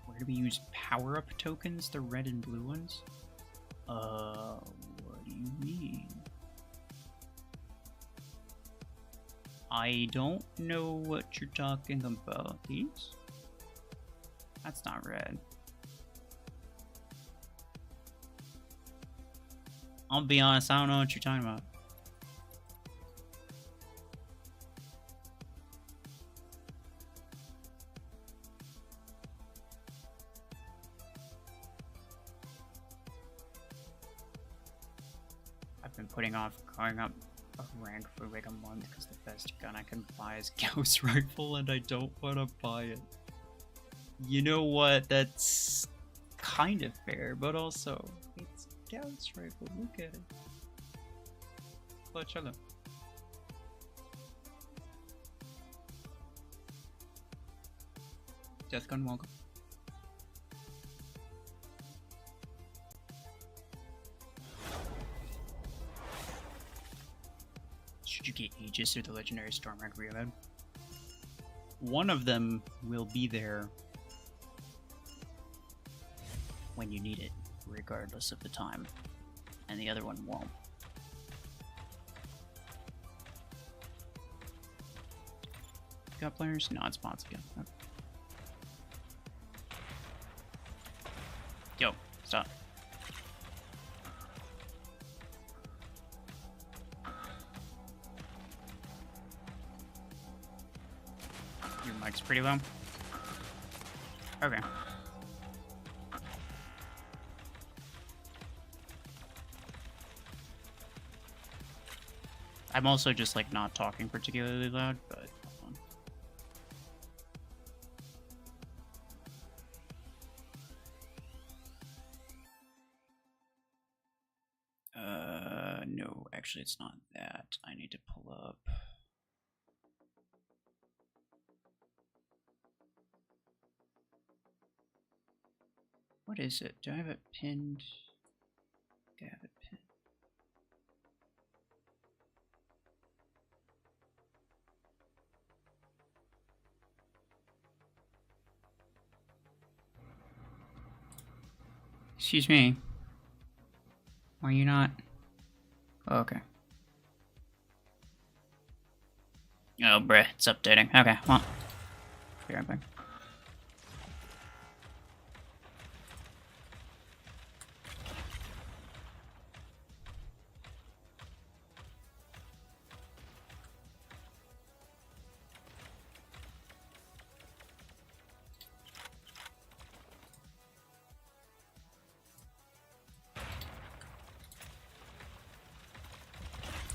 Where do we use power-up tokens? The red and blue ones? What do you mean? I don't know what you're talking about. These? That's not red. I'll be honest, I don't know what you're talking about. I've been putting off going up a rank for like a month because the best gun I can buy is Gauss Rifle and I don't want to buy it. You know what? That's kind of fair, but also it's Gauss Rifle. Look at it. Clutch, hello. Death Gun, welcome. Should you get Aegis or the legendary Stormwreck reload? One of them will be there when you need it, regardless of the time, and the other one won't. Got players? No, it's bots again. Okay. Yo, stop. Your mic's pretty low. Okay. I'm also just like not talking particularly loud, but hold on. No, actually it's not that. I need to pull up. What is it? Do I have it pinned? Do I have it pinned? Excuse me. Why are you not? Oh, okay. Oh, bruh, it's updating. Okay, well. Be right back.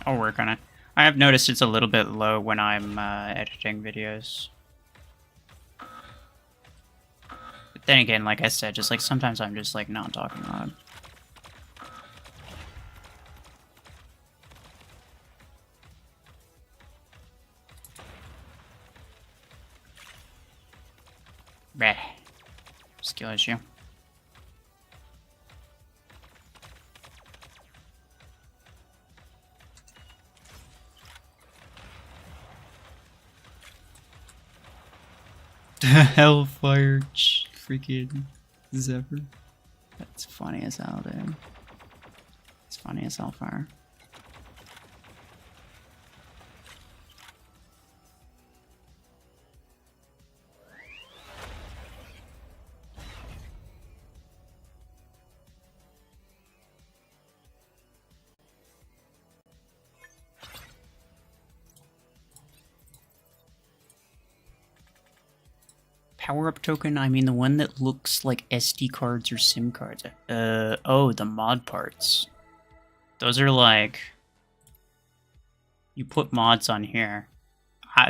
I'll work on it. I have noticed it's a little bit low when I'm editing videos. But then again, like I said, just like sometimes I'm just like not talking loud. Bleh. Skill issue. Hellfire freaking Zephyr. That's funny as hell, dude. It's funny as hellfire. Power-up token? I mean the one that looks like SD cards or SIM cards. Oh, the mod parts. Those are like... You put mods on here.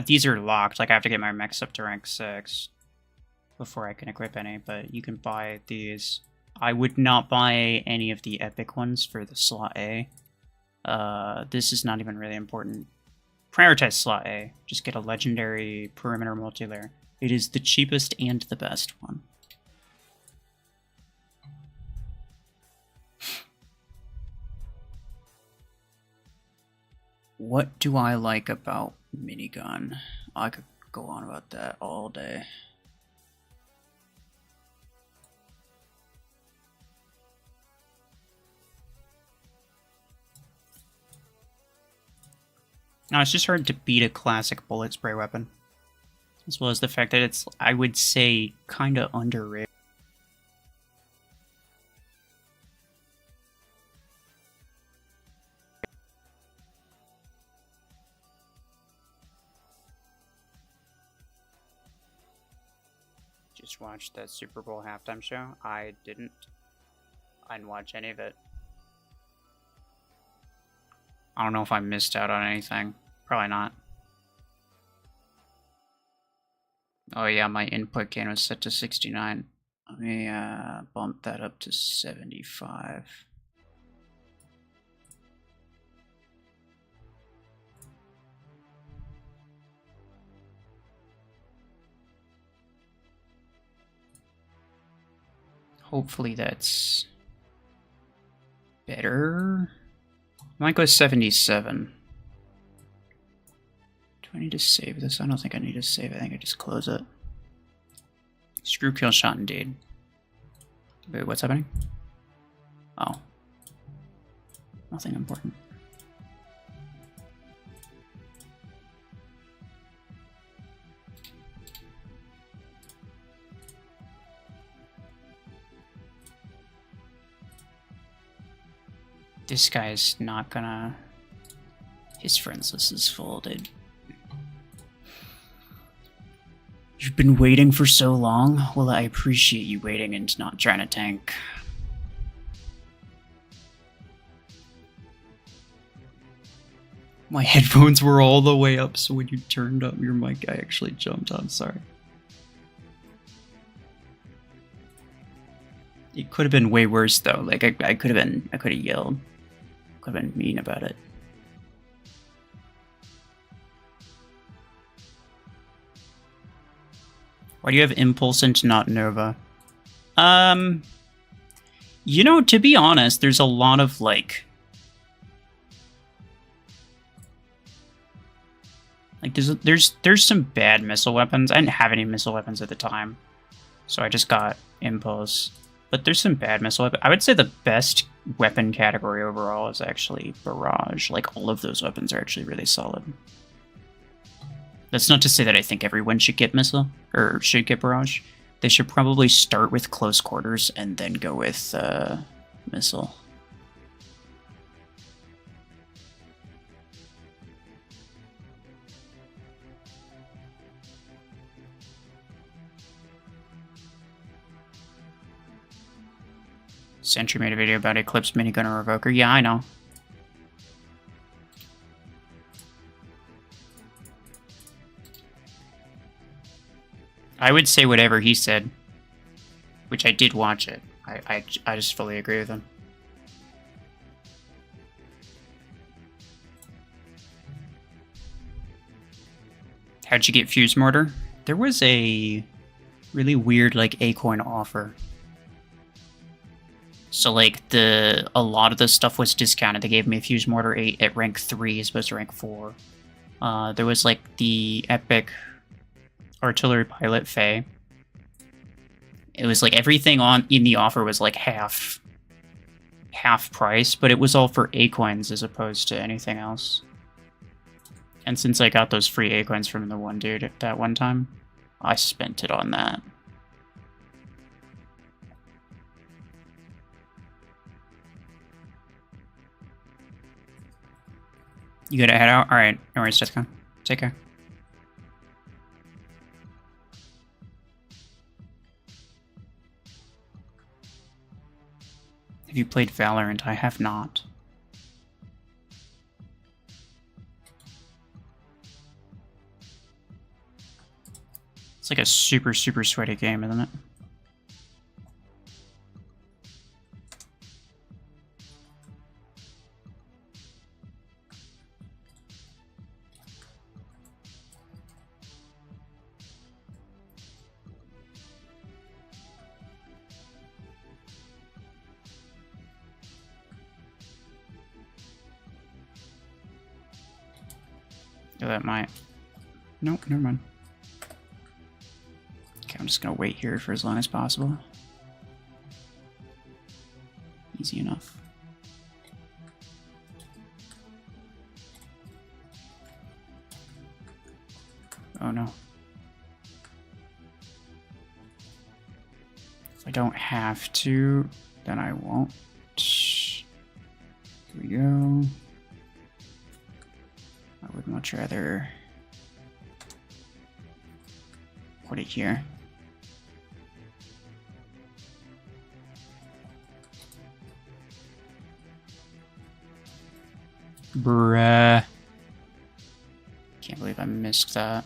These are locked. Like, I have to get my mechs up to rank 6 before I can equip any, but you can buy these. I would not buy any of the epic ones for the slot A. This is not even really important Prioritize slot A. Just get a legendary perimeter multi-layer. It is the cheapest and the best one. What do I like about minigun? I could go on about that all day. No, it's just hard to beat a classic bullet spray weapon. As well as the fact that it's, I would say, kinda underrated. Just watched that Super Bowl halftime show. I didn't watch any of it. I don't know if I missed out on anything. Probably not. Oh yeah, my input gain was set to 69. Let me bump that up to 75. Hopefully that's better. Might go 77. Do I need to save this? I don't think I need to save it. I think I just close it. Screw kill shot indeed. Wait, what's happening? Oh. Nothing important. This guy's not gonna... His friends list is full, dude. You've been waiting for so long? Well, I appreciate you waiting and not trying to tank. My headphones were all the way up, so when you turned up your mic, I actually jumped. I'm sorry. It could have been way worse, though. Like, I could have yelled. Could have been mean about it. Why do you have Impulse and not Nova? You know, to be honest, there's a lot of, like, there's some bad missile weapons. I didn't have any missile weapons at the time, so I just got Impulse. But there's some bad missile weapons. I would say the best weapon category overall is actually Barrage. Like, all of those weapons are actually really solid. That's not to say that I think everyone should get missile, or should get Barrage. They should probably start with close quarters and then go with missile. Sentry made a video about Eclipse minigun or Revoker. Yeah, I know. I would say whatever he said, which I did watch it. I just fully agree with him. How'd you get Fuse Mortar? There was a really weird, like, A-coin offer. So, like, a lot of the stuff was discounted. They gave me a Fuse Mortar 8 at rank 3 as opposed to rank 4. There was, like, the Epic Artillery Pilot Faye. It was, like, everything in the offer was, like, half price, but it was all for A-coins as opposed to anything else. And since I got those free A-coins from the one dude at that one time, I spent it on that. You gotta head out? Alright, no worries, Jessica. Take care. Have you played Valorant? I have not. It's like a super, super sweaty game, isn't it? So that might... Nope, never mind. Okay, I'm just gonna wait here for as long as possible. Easy enough. Oh no. If I don't have to, then I won't. Here we go. I would much rather put it here. Bruh. Can't believe I missed that.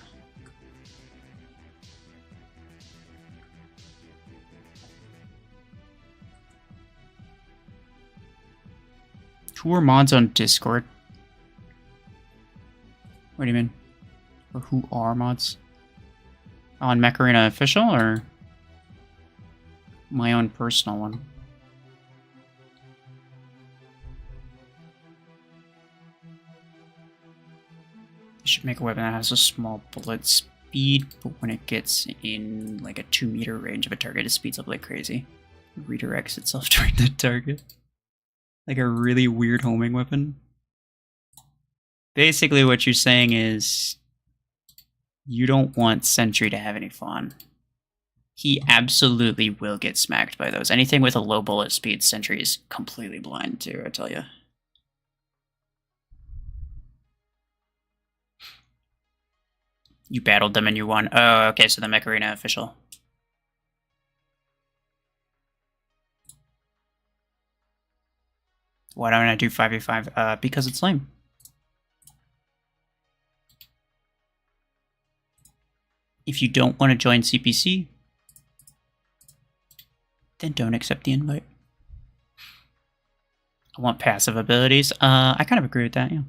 Who are mods on Discord? What do you mean? Or who are mods? On Mech Arena Official, or my own personal one? I should make a weapon that has a small bullet speed, but when it gets in like a 2-meter range of a target, it speeds up like crazy. It redirects itself toward the target. Like a really weird homing weapon. Basically what you're saying is you don't want Sentry to have any fun. He absolutely will get smacked by those. Anything with a low bullet speed, Sentry is completely blind to, I tell you. You battled them and you won. Oh, okay, so the Mech Arena Official. Why don't I do 5v5? Because it's lame. If you don't want to join CPC, then don't accept the invite. I want passive abilities. I kind of agree with that, yeah.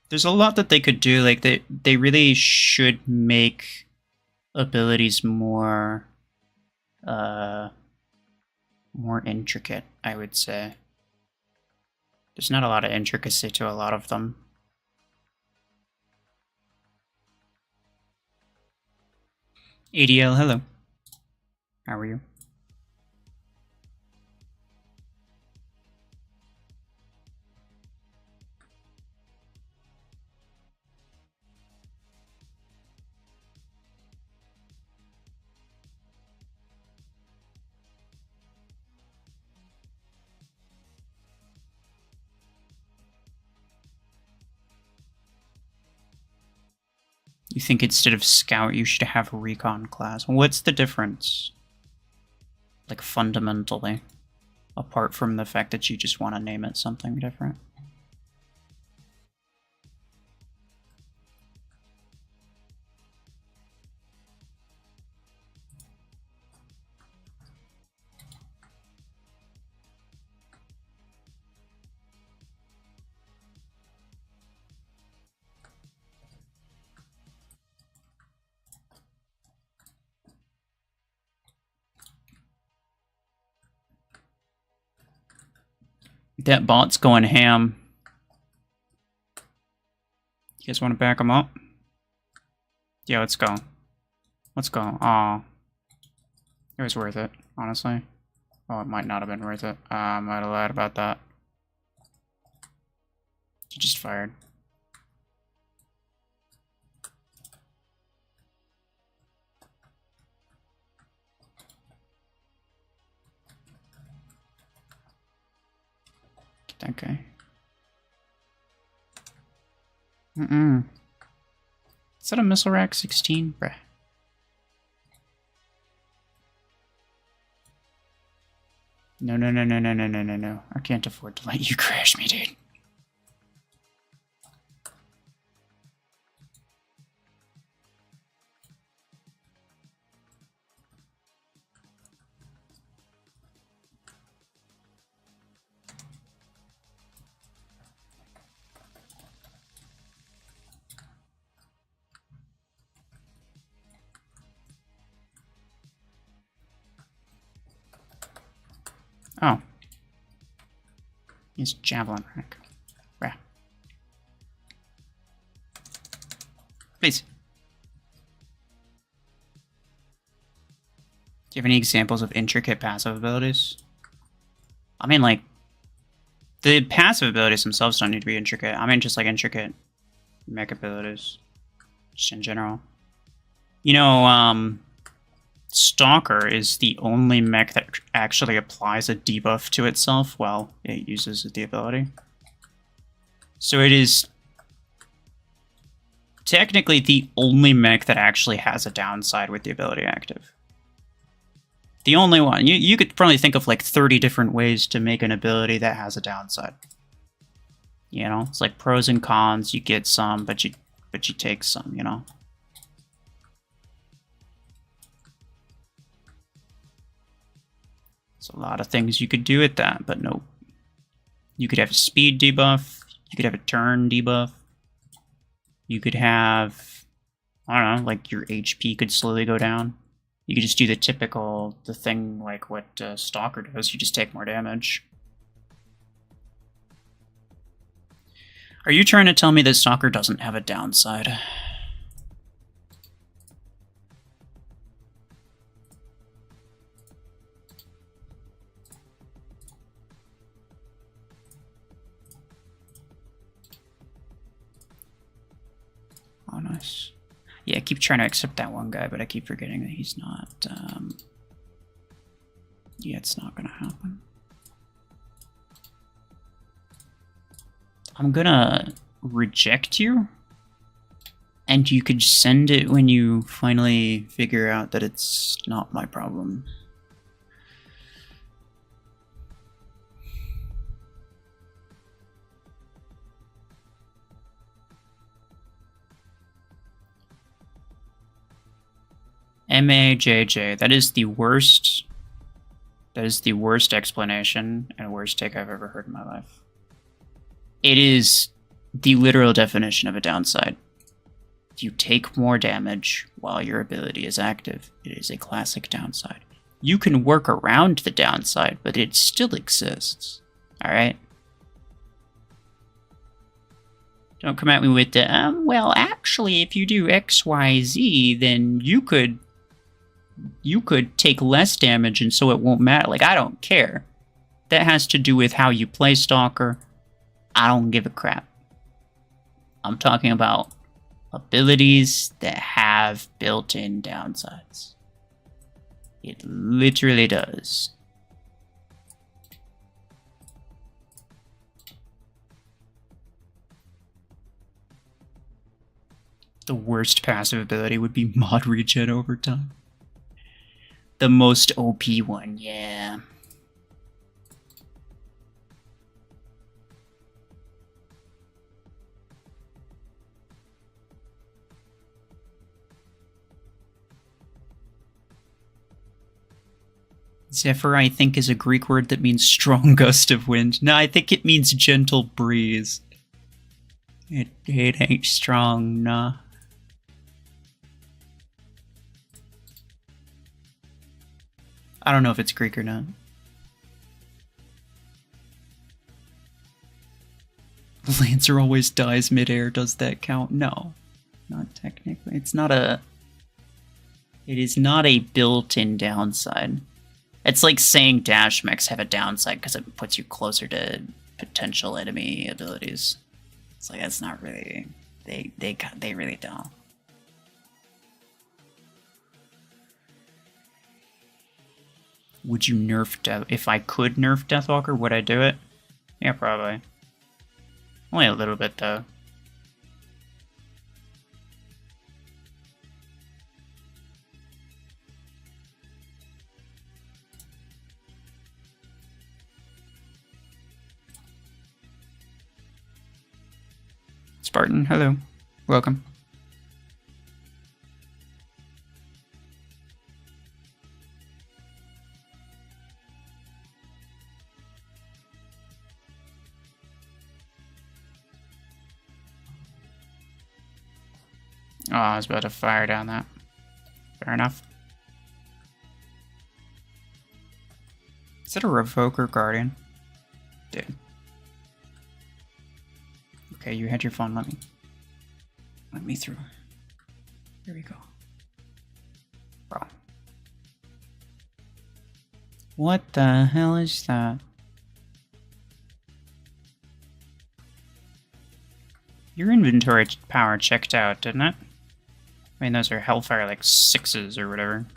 There's a lot that they could do. Like they really should make abilities more more intricate, I would say. There's not a lot of intricacy to a lot of them. ADL, hello. How are you? You think instead of Scout, you should have Recon class. What's the difference? Like, fundamentally. Apart from the fact that you just want to name it something different. That bot's going ham. You guys want to back him up? Yeah, let's go. Let's go. Aw. It was worth it, honestly. Oh, it might not have been worth it. I might have lied about that. You just fired. Get that guy. Is that a missile rack 16? Bruh. No, no, no, no, no, no, no, no, no. I can't afford to let you crash me, dude. Oh. Use javelin rack. Rah. Please. Do you have any examples of intricate passive abilities? I mean, like, the passive abilities themselves don't need to be intricate. I mean, just like intricate mech abilities, just in general. You know, Stalker is the only mech that actually applies a debuff to itself while it uses the ability. So it is technically the only mech that actually has a downside with the ability active. The only one. You could probably think of like 30 different ways to make an ability that has a downside. You know, it's like pros and cons. You get some, but you take some, you know. There's a lot of things you could do with that, but nope. You could have a speed debuff. You could have a turn debuff. You could have, I don't know, like your HP could slowly go down. You could just do the thing like what Stalker does. You just take more damage. Are you trying to tell me that Stalker doesn't have a downside? Oh, nice. Yeah, I keep trying to accept that one guy, but I keep forgetting that he's not, yeah, it's not gonna happen. I'm gonna reject you, and you could send it when you finally figure out that it's not my problem. MAJJ, that is the worst. That is the worst explanation and worst take I've ever heard in my life. It is the literal definition of a downside. You take more damage while your ability is active. It is a classic downside. You can work around the downside, but it still exists. Alright? Don't come at me with the, well, actually, if you do XYZ, then you could take less damage and so it won't matter. Like, I don't care. That has to do with how you play Stalker. I don't give a crap. I'm talking about abilities that have built-in downsides. It literally does. The worst passive ability would be mod regen over time. The most OP one, yeah. Zephyr, I think, is a Greek word that means strong gust of wind. No, I think it means gentle breeze. It ain't strong, nah. I don't know if it's Greek or not. Lancer always dies midair. Does that count? No. Not technically. It's not a... It is not a built-in downside. It's like saying dash mechs have a downside because it puts you closer to potential enemy abilities. It's like, that's not really... They really don't. Would you nerf Death... If I could nerf Deathwalker, would I do it? Yeah, probably. Only a little bit, though. Spartan, hello. Welcome. Oh, I was about to fire down that. Fair enough. Is that a Revoker Guardian? Dude. Okay, you had your fun. Let me through. Here we go. Bro. What the hell is that? Your inventory power checked out, didn't it? I mean, those are Hellfire, like, 6s or whatever.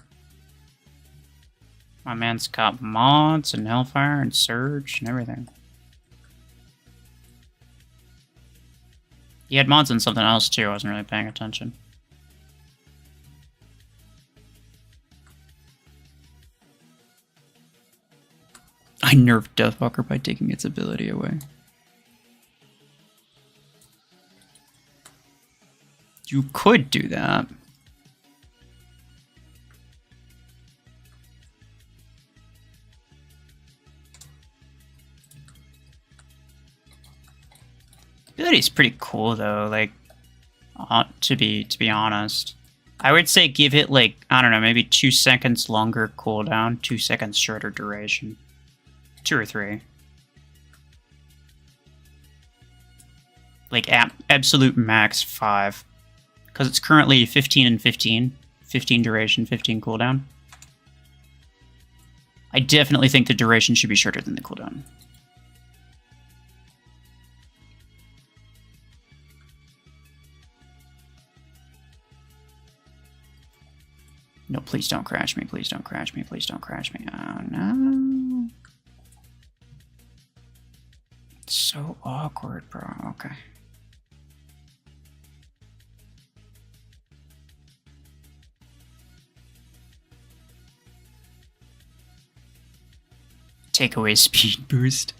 My man's got mods and Hellfire and Surge and everything. He had mods and something else, too. I wasn't really paying attention. I nerfed Deathwalker by taking its ability away. You could do that. Ability's pretty cool though, like to be honest. I would say give it like, I don't know, maybe 2 seconds longer cooldown, 2 seconds shorter duration. 2 or 3. Like absolute max 5. Because it's currently 15 and 15. 15 duration, 15 cooldown. I definitely think the duration should be shorter than the cooldown. No, please don't crash me, please don't crash me, please don't crash me. Oh no. It's so awkward, bro. Okay. Take away speed boost.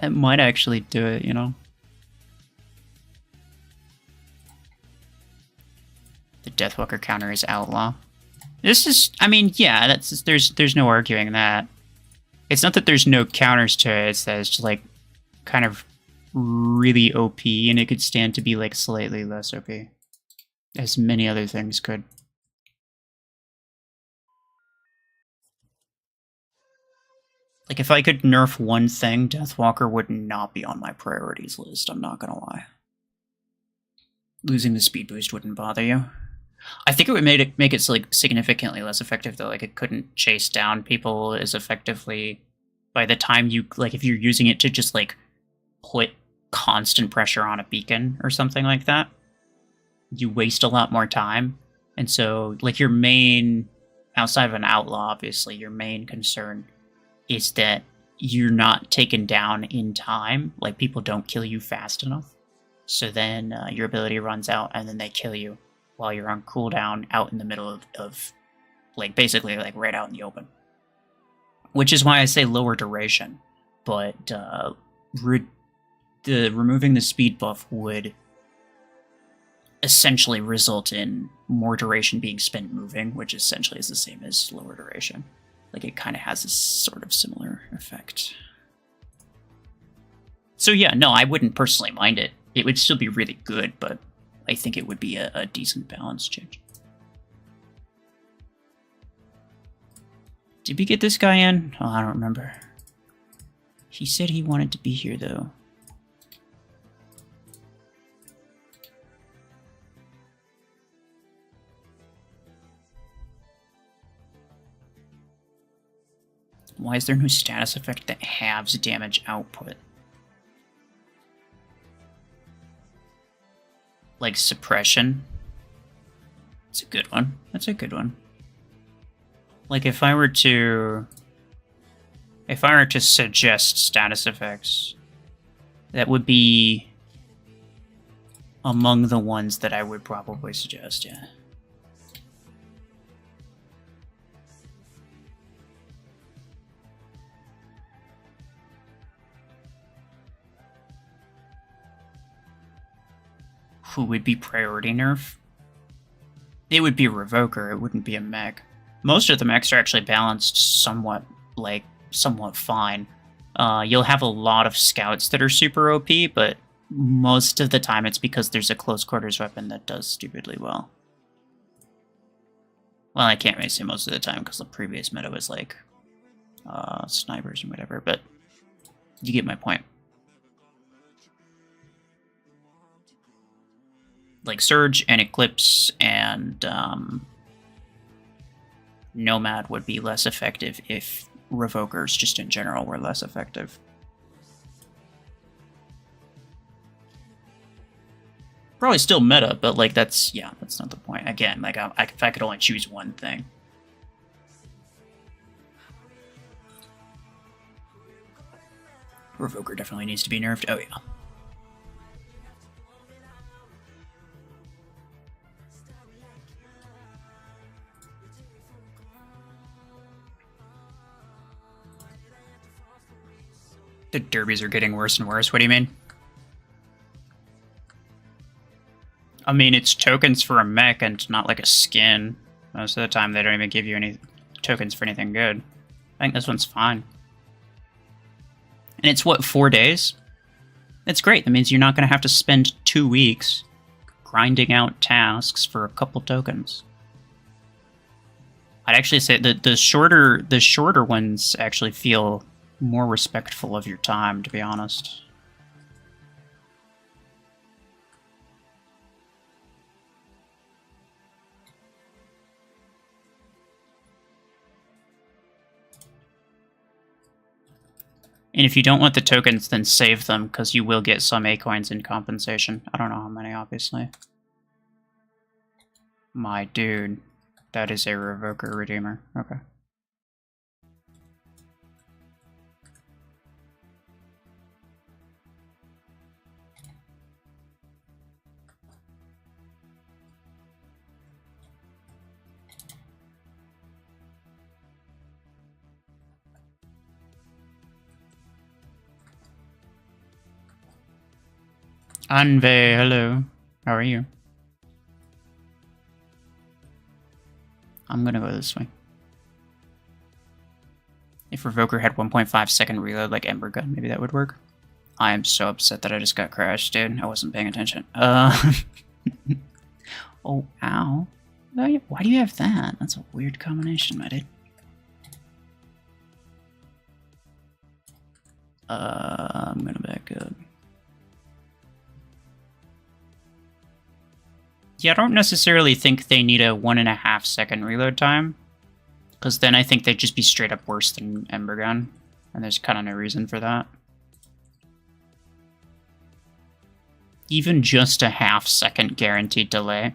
That might actually do it, you know? The Deathwalker counter is outlaw. This is, I mean, yeah, that's there's no arguing that. It's not that there's no counters to it, it's that it's just like kind of really OP and it could stand to be like slightly less OP. As many other things could. Like, if I could nerf one thing, Deathwalker would not be on my priorities list, I'm not gonna lie. Losing the speed boost wouldn't bother you. I think it would make it like significantly less effective though. Like it couldn't chase down people as effectively by the time you like if you're using it to just like put constant pressure on a beacon or something like that. You waste a lot more time. And so like your main outside of an outlaw, obviously, your main concern is that you're not taken down in time. Like people don't kill you fast enough. So then your ability runs out and then they kill you while you're on cooldown out in the middle of like, basically, like, right out in the open. Which is why I say lower duration. But removing the speed buff would essentially result in more duration being spent moving, which essentially is the same as lower duration. Like, it kind of has a sort of similar effect. So yeah, no, I wouldn't personally mind it. It would still be really good, but I think it would be a decent balance change. Did we get this guy in? Oh, I don't remember. He said he wanted to be here, though. Why is there no status effect that halves damage output? Like suppression. That's a good one. That's a good one. Like if I were to suggest status effects, that would be among the ones that I would probably suggest, yeah. Who would be priority nerf? It would be a Revoker, it wouldn't be a Mech. Most of the mechs are actually balanced somewhat fine. You'll have a lot of scouts that are super OP, but most of the time it's because there's a close quarters weapon that does stupidly well. Well, I can't really say most of the time because the previous meta was like snipers and whatever, but you get my point. like Surge and Eclipse and Nomad would be less effective if Revokers just in general were less effective. Probably still meta, but like that's not the point. Again, like if I could only choose one thing. Revoker definitely needs to be nerfed. Oh yeah. The derbies are getting worse and worse. What do you mean? I mean, it's tokens for a mech and not like a skin. Most of the time, they don't even give you any tokens for anything good. I think this one's fine. And it's, what, 4 days? It's great. That means you're not going to have to spend 2 weeks grinding out tasks for a couple tokens. I'd actually say that the shorter ones actually feel more respectful of your time, to be honest. And if you don't want the tokens, then save them, because you will get some A-coins in compensation. I don't know how many, obviously. My dude. That is a Revoker Redeemer. Okay. Anve, hello. How are you? I'm gonna go this way. If Revoker had 1.5 second reload like Ember Gun, maybe that would work. I am so upset that I just got crashed, dude. I wasn't paying attention. Oh, ow. Why do you have that? That's a weird combination, my dude. I'm gonna back up. Yeah, I don't necessarily think they need a 1.5 second reload time, because then I think they'd just be straight up worse than Ember Gun, and there's kind of no reason for that. Even just a half-second guaranteed delay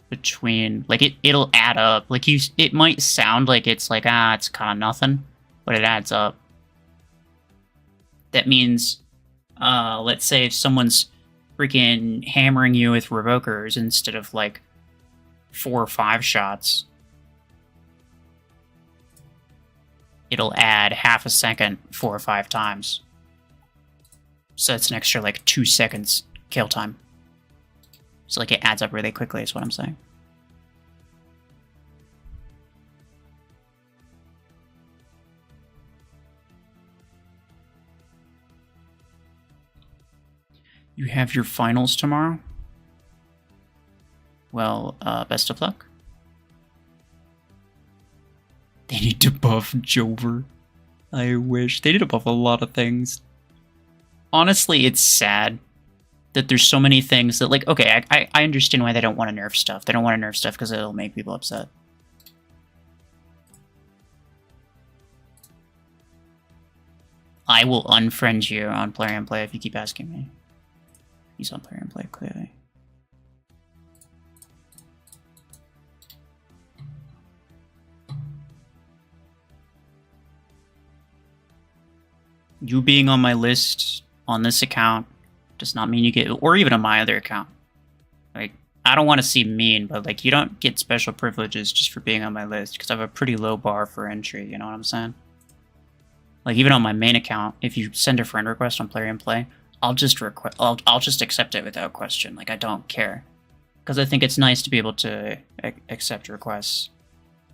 between, like, it'll add up. Like, it might sound like it's like, it's kind of nothing, but it adds up. That means, let's say if someone's freaking hammering you with Revokers instead of, like, 4 or 5 shots, it'll add half a second 4 or 5 times. So it's an extra, like, 2 seconds kill time. So, like, it adds up really quickly is what I'm saying. You have your finals tomorrow? Well, best of luck. They need to buff Jover. I wish. They need to buff a lot of things. Honestly, it's sad that there's so many things that, like, okay, I understand why they don't want to nerf stuff. They don't want to nerf stuff because it'll make people upset. I will unfriend you on Plarium Play if you keep asking me. He's on Plarium Play, clearly. You being on my list on this account does not mean you get, or even on my other account. Like, I don't want to seem mean, but, like, you don't get special privileges just for being on my list, because I have a pretty low bar for entry, you know what I'm saying? Like, even on my main account, if you send a friend request on Plarium Play, I'll just accept it without question. Like, I don't care. Because I think it's nice to be able to accept requests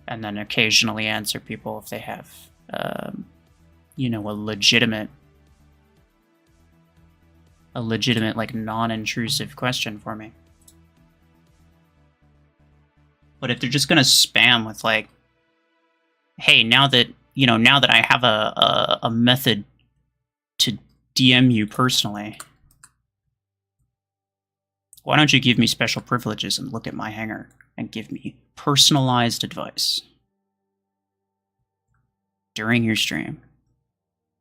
and then occasionally answer people if they have, you know, a legitimate, like, non-intrusive question for me. But if they're just gonna spam with, like, hey, now that I have a method to DM you personally, Why don't you give me special privileges and look at my hangar and give me personalized advice? During your stream.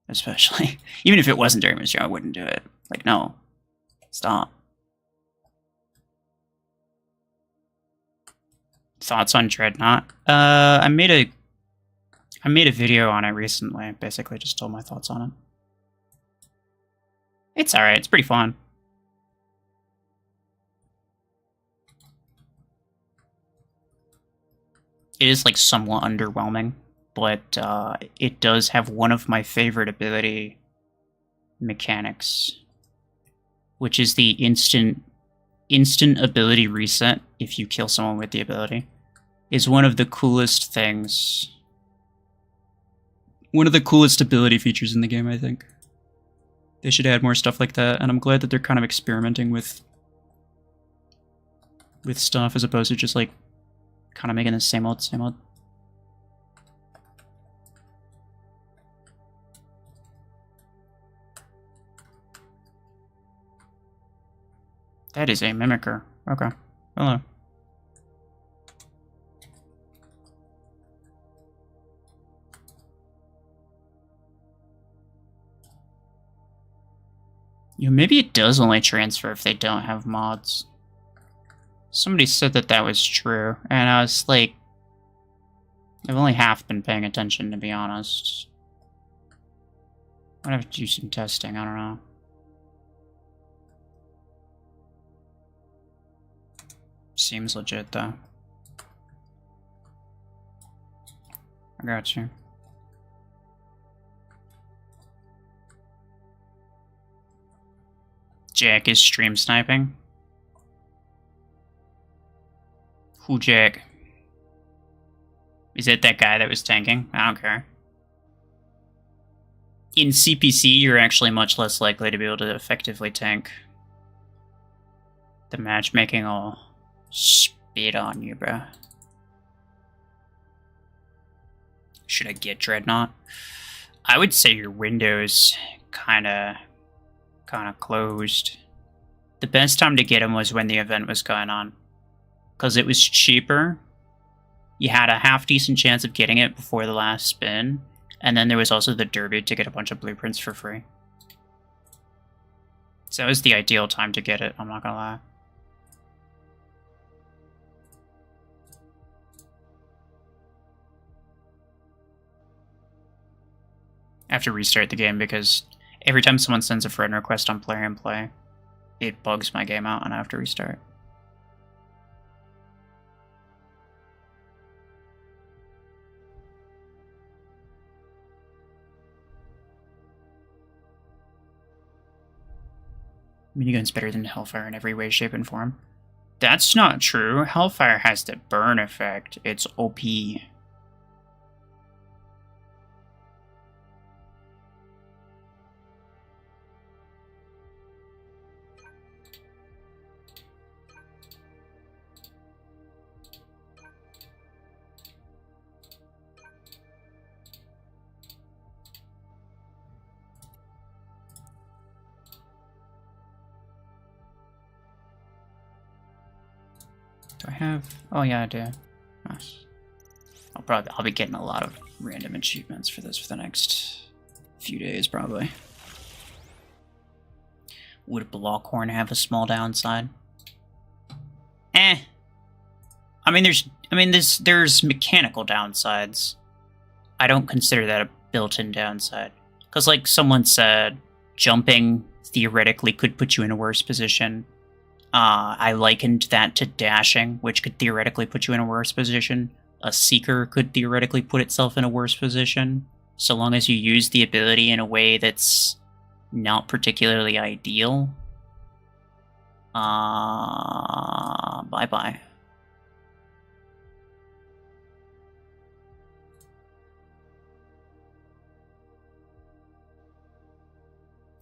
Especially. Even if it wasn't during my stream, I wouldn't do it. Like, no. Stop. Thoughts on Dreadnought? I made a video on it recently. Basically just told my thoughts on it. It's alright, it's pretty fun. It is like somewhat underwhelming, but it does have one of my favorite ability mechanics, which is the instant ability reset if you kill someone with the ability. Is one of the coolest things. One of the coolest ability features in the game, I think. They should add more stuff like that, and I'm glad that they're kind of experimenting with stuff as opposed to just like kind of making the same old, same old. That is a mimicker. Okay. Hello. You know, maybe it does only transfer if they don't have mods. Somebody said that that was true, and I was like, I've only half been paying attention, to be honest. I'd have to do some testing, I don't know. Seems legit, though. I got you. Jack is stream sniping. Who Jack? Is it that guy that was tanking? I don't care. In CPC, you're actually much less likely to be able to effectively tank. The matchmaking will spit on you, bro. Should I get Dreadnought? I would say your window's kinda closed. The best time to get him was when the event was going on, because it was cheaper. You had a half-decent chance of getting it before the last spin, and then there was also the derby to get a bunch of blueprints for free. So that was the ideal time to get it, I'm not gonna lie. I have to restart the game because every time someone sends a friend request on Plarium Play, it bugs my game out and I have to restart. Minigun's better than Hellfire in every way, shape, and form. That's not true. Hellfire has the burn effect. It's OP. Do I have... Oh yeah, I do. Nice. I'll be getting a lot of random achievements for this for the next few days, probably. Would Blockhorn have a small downside? Eh. I mean, there's mechanical downsides. I don't consider that a built-in downside. Because, like someone said, jumping theoretically could put you in a worse position. I likened that to dashing, which could theoretically put you in a worse position. A Seeker could theoretically put itself in a worse position, so long as you use the ability in a way that's not particularly ideal. Bye-bye.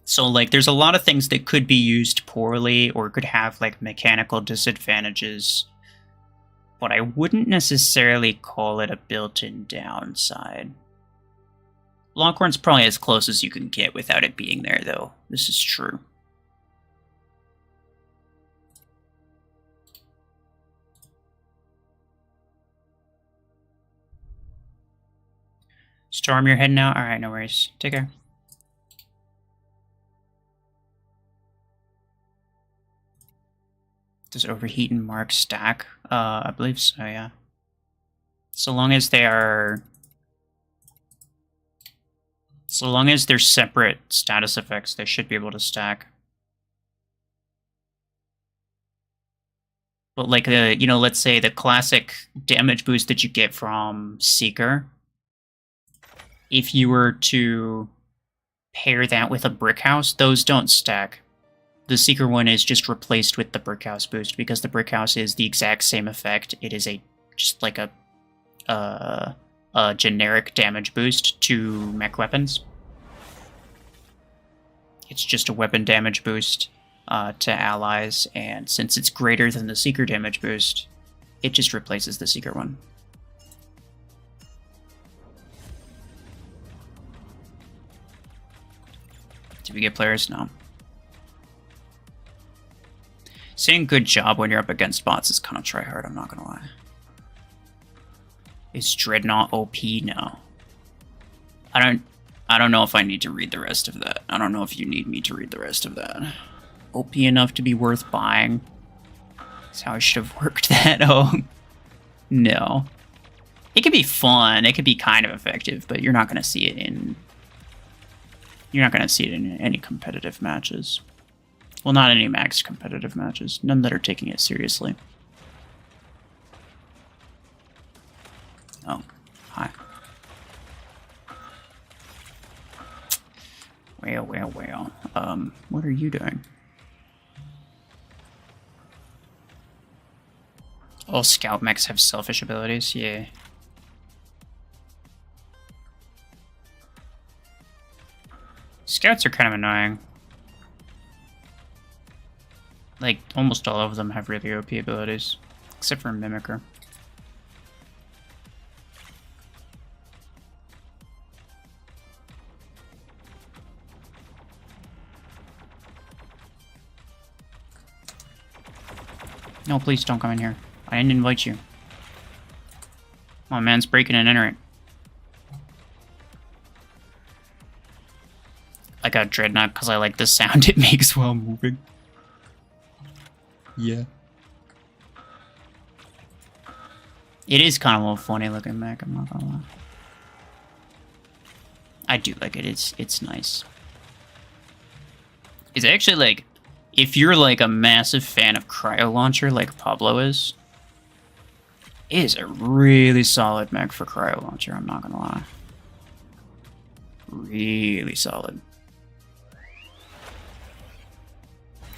So, like, there's a lot of things that could be used poorly or could have, like, mechanical disadvantages. But I wouldn't necessarily call it a built-in downside. Longhorn's probably as close as you can get without it being there, though. This is true. Storm, you're heading out? Alright, no worries. Take care. Does overheat and mark stack? I believe so, yeah. So long as they are... So long as they're separate status effects, they should be able to stack. But like you know, let's say the classic damage boost that you get from Seeker, if you were to pair that with a brick house, those don't stack. The Seeker one is just replaced with the brick house boost because the brick house is the exact same effect. It is just like a generic damage boost to mech weapons. It's just a weapon damage boost to allies, and since it's greater than the Seeker damage boost, it just replaces the Seeker one. Did we get players? No. Saying good job when you're up against bots is kind of tryhard, I'm not gonna lie. Is Dreadnought OP? No. I don't know if I need to read the rest of that. I don't know if you need me to read the rest of that. OP enough to be worth buying. That's how I should have worked that. Oh, no. It could be fun. It could be kind of effective, but you're not going to see it in... You're not going to see it in any competitive matches. Well, not any max competitive matches. None that are taking it seriously. Oh, hi. Well. What are you doing? All scout mechs have selfish abilities, yeah. Scouts are kind of annoying. Like, almost all of them have really OP abilities. Except for Mimicker. No, please don't come in here. I didn't invite you. Oh, man's breaking and entering. I got Dreadnought because I like the sound it makes while moving. Yeah. It is kind of a funny looking mech, I'm not gonna lie. I do like it, it's nice. It's actually like, if you're like a massive fan of Cryo Launcher like Pablo is, it is a really solid mech for Cryo Launcher, I'm not gonna lie. Really solid.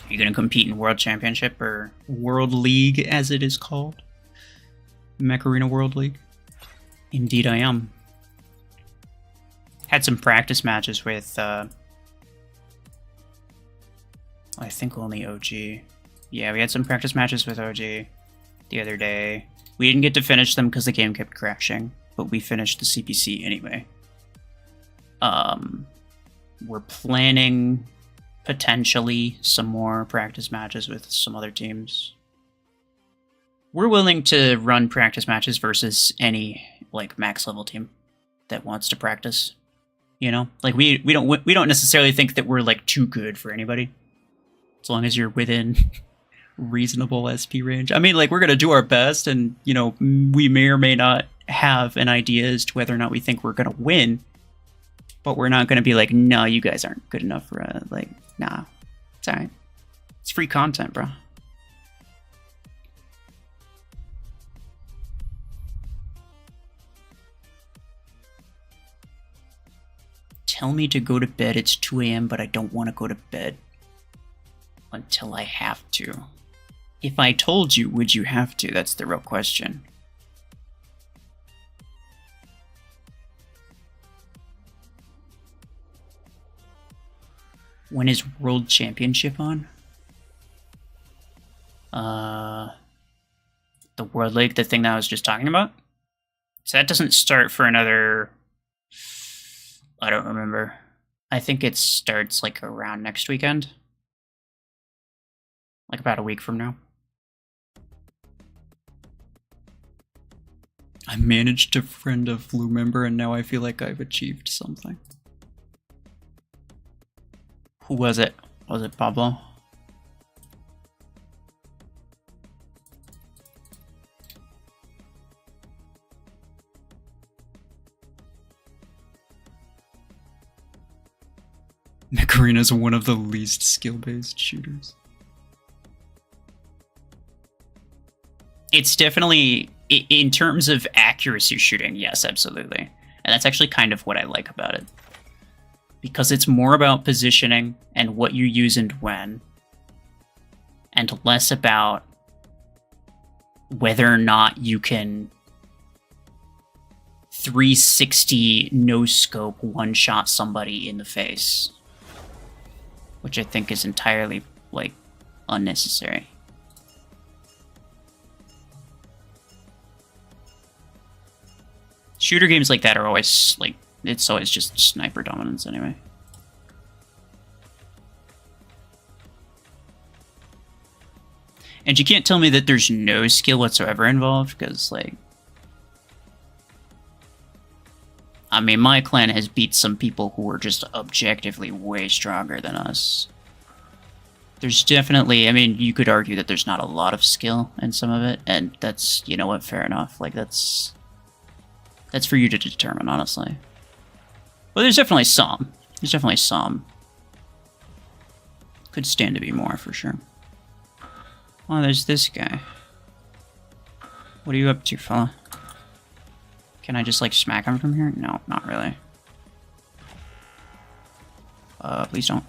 Are you gonna compete in World Championship or World League as it is called? Mech Arena World League? Indeed I am. Had some practice matches with I think only OG. Yeah, we had some practice matches with OG the other day. We didn't get to finish them because the game kept crashing, but we finished the CPC anyway. We're planning potentially some more practice matches with some other teams. We're willing to run practice matches versus any like max level team that wants to practice. You know, like we don't necessarily think that we're like too good for anybody. As long as you're within reasonable SP range. I mean, like, we're going to do our best, and, you know, we may or may not have an idea as to whether or not we think we're going to win. But we're not going to be like, no, you guys aren't good enough for, like, nah. It's alright. It's free content, bro. Tell me to go to bed. It's 2 a.m., but I don't want to go to bed. Until I have to. If I told you, would you have to? That's the real question. When is World Championship on? The World League, the thing that I was just talking about? So that doesn't start for another... I don't remember. I think it starts like around next weekend. Like about a week from now. I managed to friend a Flu member and now I feel like I've achieved something. Who was it? Was it Pablo? Macarena is one of the least skill-based shooters. It's definitely, in terms of accuracy shooting, yes, absolutely. And that's actually kind of what I like about it. Because it's more about positioning and what you use and when, and less about whether or not you can 360 no-scope one-shot somebody in the face. Which I think is entirely, like, unnecessary. Shooter games like that are always, like, it's always just sniper dominance anyway. And you can't tell me that there's no skill whatsoever involved, because, like... I mean, my clan has beat some people who were just objectively way stronger than us. There's definitely, I mean, you could argue that there's not a lot of skill in some of it, and that's, you know what, fair enough. Like, that's for you to determine, honestly. But there's definitely some. There's definitely some. Could stand to be more, for sure. Oh, there's this guy. What are you up to, fella? Can I just, like, smack him from here? No, not really. Please don't.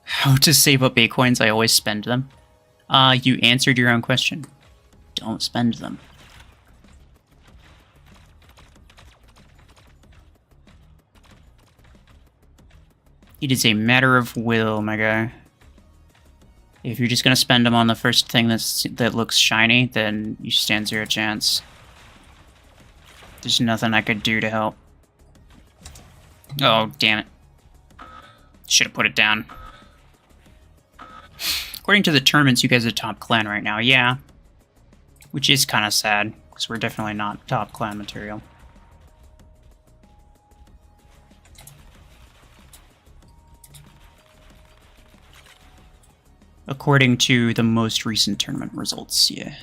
How to save up Bitcoins? I always spend them. You answered your own question. Don't spend them. It is a matter of will, my guy. If you're just gonna spend them on the first thing that looks shiny, then you stand zero chance. There's nothing I could do to help. Oh, damn it. Should have put it down. According to the tournaments, you guys are top clan right now. Yeah. Which is kind of sad, because we're definitely not top clan material. According to the most recent tournament results, yeah.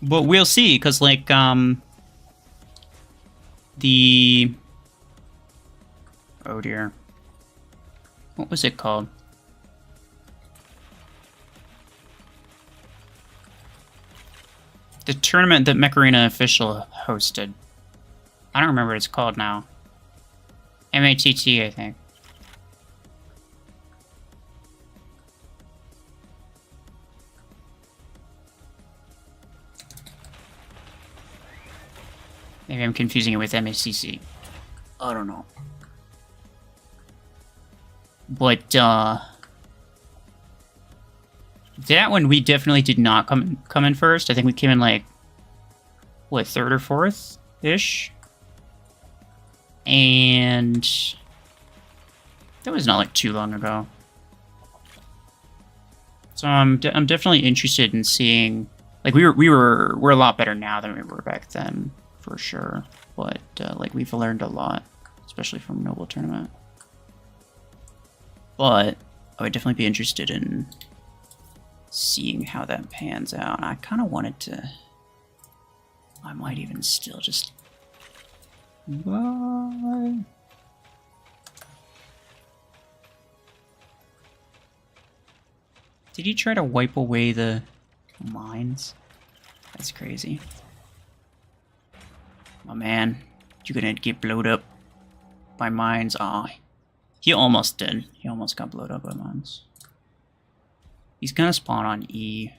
But we'll see, because, like, the... Oh, dear. What was it called? The tournament that Mech Arena Official hosted. I don't remember what it's called now. MATT, I think. Maybe I'm confusing it with MACC. I don't know. But, that one we definitely did not come in first. I think we came in, like, what, third or fourth-ish? And that was not, like, too long ago. So I'm definitely interested in seeing, like, we're a lot better now than we were back then, for sure. But, like, we've learned a lot, especially from Noble Tournament. But I would definitely be interested in seeing how that pans out. I kind of wanted to... I might even still just... Bye. Did he try to wipe away the mines? That's crazy. Oh man, you're gonna get blowed up by mines. Aw. He almost did. He almost got blowed up by mines. He's gonna spawn on E.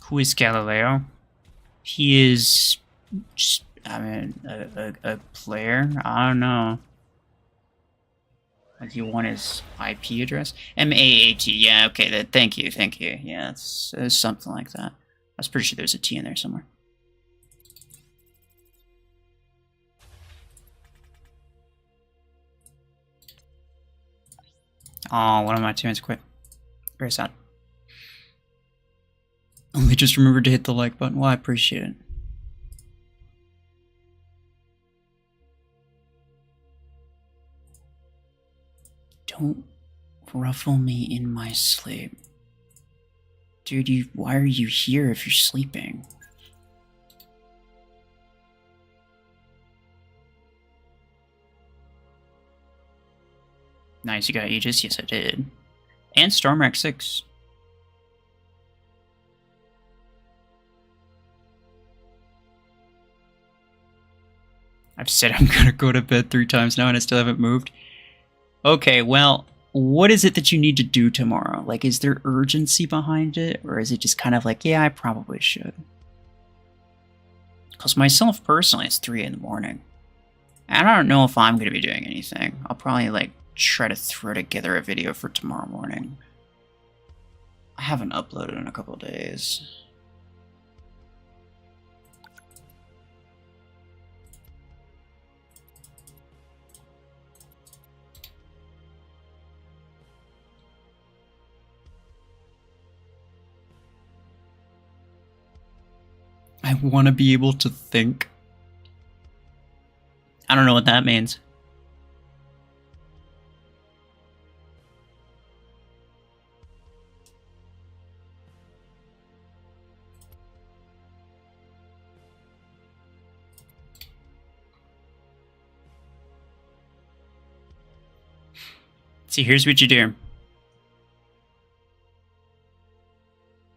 Who is Galileo? He is just, I mean, a player? I don't know. Do you want his IP address? MAAT. Yeah, okay. Thank you. Yeah, it's something like that. I was pretty sure there's a T in there somewhere. Oh, one of my teammates quit. Very sad. Only just remembered to hit the like button. Well, I appreciate it. Don't ruffle me in my sleep. Dude, why are you here if you're sleeping? Nice, you got Aegis? Yes, I did. And Stormwreck 6. I've said I'm gonna go to bed 3 times now and I still haven't moved. Okay, well, what is it that you need to do tomorrow? Like, is there urgency behind it? Or is it just kind of like, yeah, I probably should? Because myself, personally, it's 3 in the morning. And I don't know if I'm going to be doing anything. I'll probably, like, try to throw together a video for tomorrow morning. I haven't uploaded in a couple days. I want to be able to think. I don't know what that means. See, here's what you do.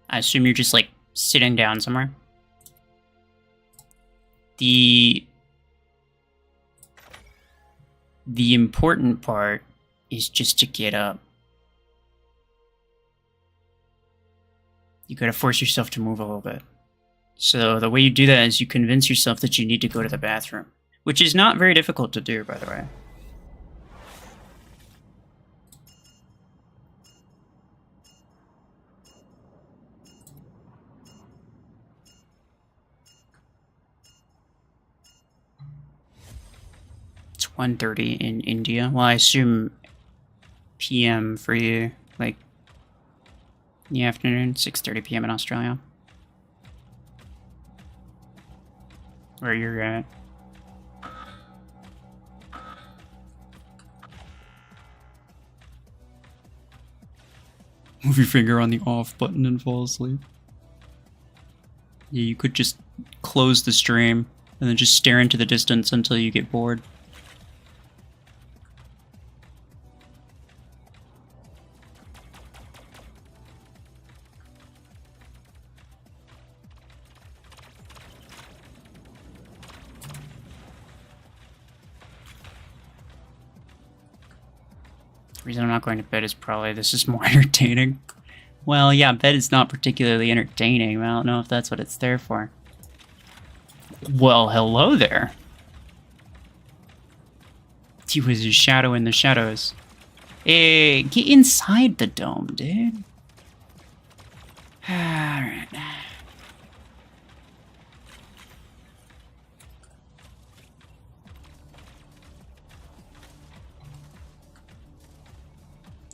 I assume you're just, like, sitting down somewhere. The important part is just to get up. You gotta force yourself to move a little bit. So the way you do that is you convince yourself that you need to go to the bathroom, which is not very difficult to do, by the way. It's 1:30 in India. Well, I assume PM for you, like in the afternoon, 6:30 PM in Australia. Where you're at. Move your finger on the off button and fall asleep. Yeah, you could just close the stream and then just stare into the distance until you get bored. The reason I'm not going to bed is probably this is more entertaining. Well, yeah, bed is not particularly entertaining. I don't know if that's what it's there for. Well, hello there. He was a shadow in the shadows. Hey, get inside the dome, dude. Alright.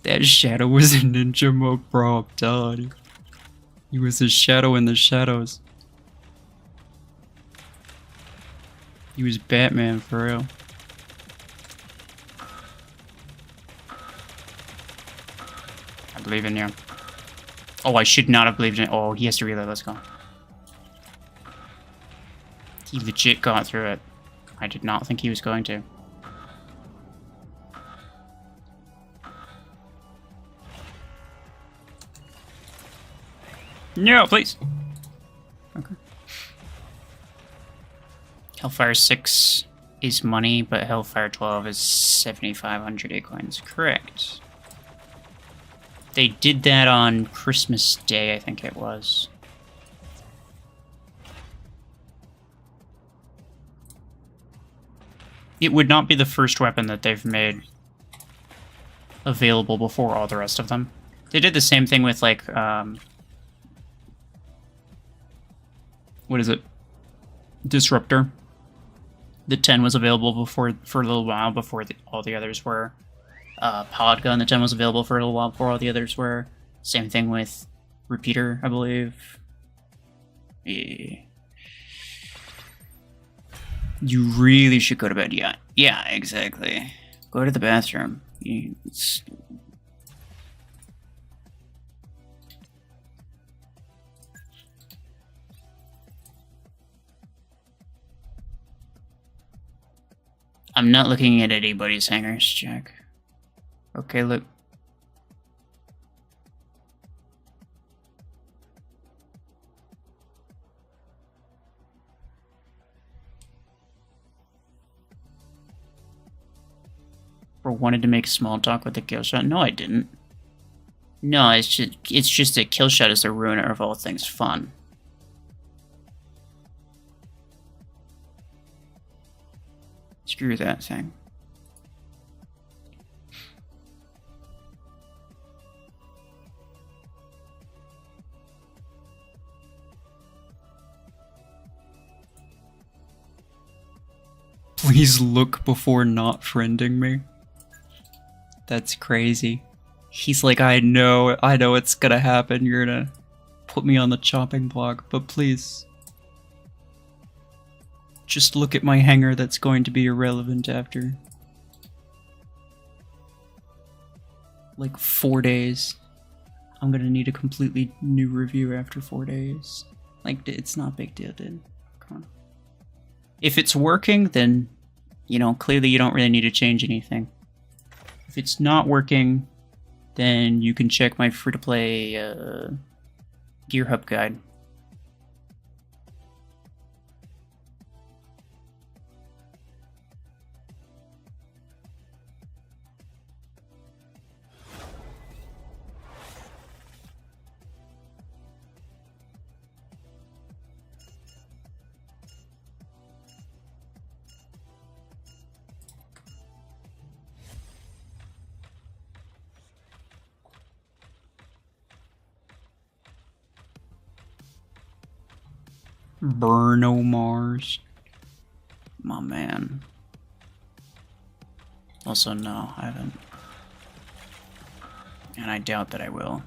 That shadow was a ninja mode, bro, I'm telling you. He was a shadow in the shadows. He was Batman, for real. I believe in you. Oh, I should not have believed in it. Oh, he has to reload, let's go. He legit got through it. I did not think he was going to. No, please. Okay. Hellfire 6 is money, but Hellfire 12 is 7,500 Acorns. Correct. They did that on Christmas Day, I think it was. It would not be the first weapon that they've made available before all the rest of them. They did the same thing with, like, what is it? Disruptor. The 10 was available before for a little while before all the others were. Podgun, the 10 was available for a little while before all the others were. Same thing with Repeater, I believe. Yeah. You really should go to bed. Yeah, yeah, exactly. Go to the bathroom. I'm not looking at anybody's hangers, Jack. Okay, look. Or wanted to make small talk with the kill shot. No, I didn't. No, it's just that kill shot is the ruiner of all things fun. Screw that thing. Please look before not friending me. That's crazy. He's like, I know it's gonna happen. You're gonna put me on the chopping block, but please. Just look at my hanger that's going to be irrelevant after like 4 days. I'm gonna need a completely new review after 4 days. Like, it's not a big deal, dude. Come on. If it's working, then, you know, clearly you don't really need to change anything. If it's not working, then you can check my free-to-play Gear Hub guide. Burno Mars. My man. Also, no, I haven't. And I doubt that I will.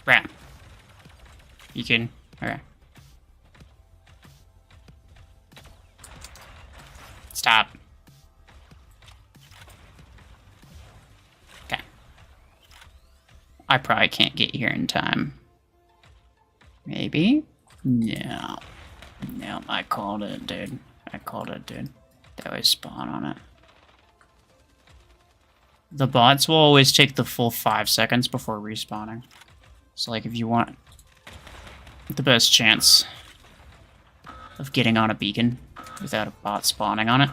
Right. You can. Okay. Stop. Okay. I probably can't get here in time. Maybe? No. No, I called it, dude. I called it, dude. That was spawn on it. The bots will always take the full 5 seconds before respawning. So, like, if you want the best chance of getting on a beacon without a bot spawning on it,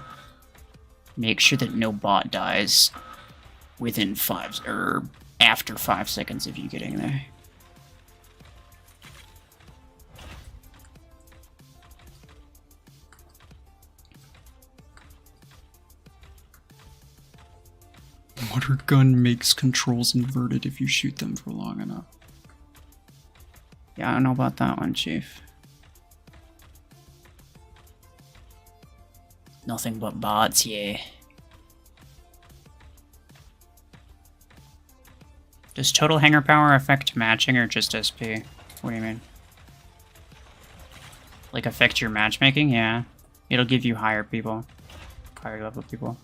make sure that no bot dies within 5 or after 5 seconds of you getting there. Water gun makes controls inverted if you shoot them for long enough. Yeah, I don't know about that one, Chief. Nothing but bots, yeah. Does total hanger power affect matching or just SP? What do you mean? Like affect your matchmaking? Yeah. It'll give you higher people. Higher level people.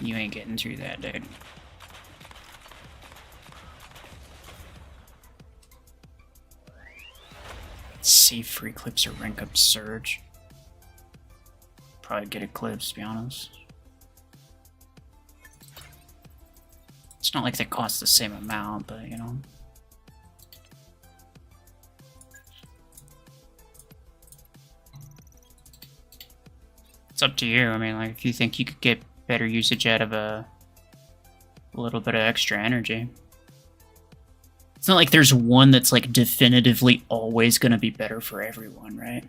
You ain't getting through that, dude. Save free clips or rank up surge. probably get eclipsed, to be honest. It's not like they cost the same amount, but you know. It's up to you. I mean, like, if you think you could get better usage out of a little bit of extra energy. It's not like there's one that's, like, definitively always going to be better for everyone, right?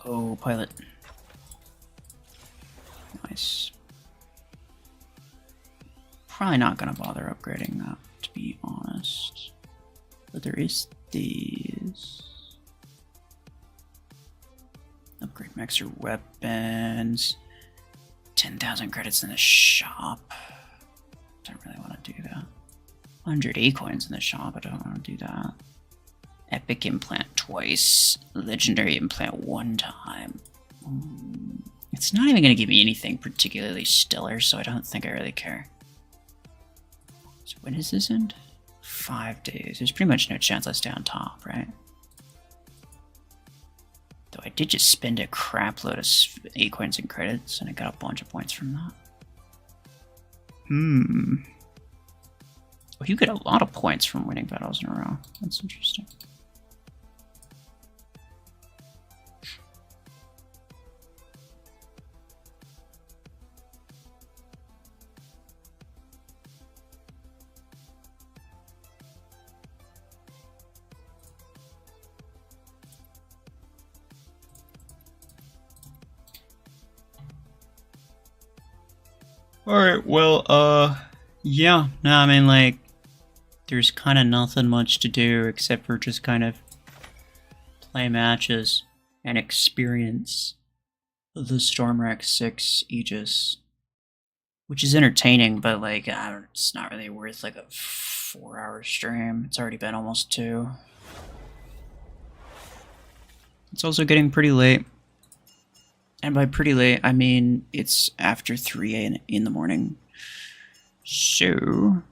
Oh, pilot. Nice. Probably not going to bother upgrading that, to be honest. But there is these. Upgrade mechs or weapons. 10,000 credits in the shop. Don't really want to do that. 100 A-coins in the shop. I don't want to do that. Epic implant twice. Legendary implant one time. It's not even going to give me anything particularly stellar, so I don't think I really care. So when does this end? 5 days. There's pretty much no chance I stay on top, right? Though I did just spend a crap load of A-coins and credits, and I got a bunch of points from that. Oh, you get a lot of points from winning battles in a row. That's interesting. Alright, well, yeah, no, I mean, like, there's kind of nothing much to do except for just kind of play matches and experience the Stormwreck 6 Aegis, which is entertaining, but, like, it's not really worth, like, a 4-hour stream. It's already been almost 2. It's also getting pretty late. And by pretty late, I mean it's after 3 in the morning. So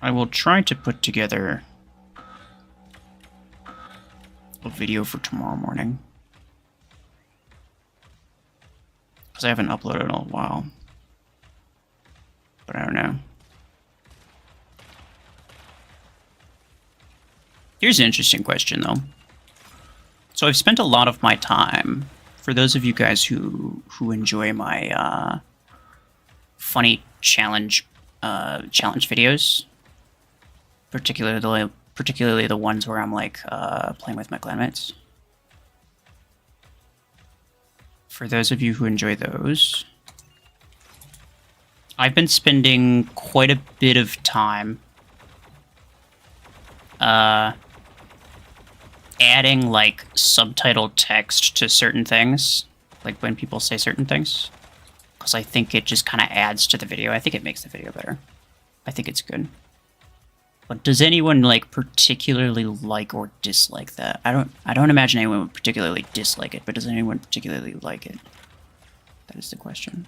I will try to put together a video for tomorrow morning. Because I haven't uploaded in a while. But I don't know. Here's an interesting question, though. So I've spent a lot of my time, for those of you guys who enjoy my funny challenge videos, particularly the ones where I'm like playing with my clanmates. For those of you who enjoy those, I've been spending quite a bit of time adding, like, subtitle text to certain things, like when people say certain things, because I think it just kind of adds to the video. I think it makes the video better. I think it's good. But does anyone, like, particularly like or dislike that? I don't imagine anyone would particularly dislike it, but does anyone particularly like it? That is the question.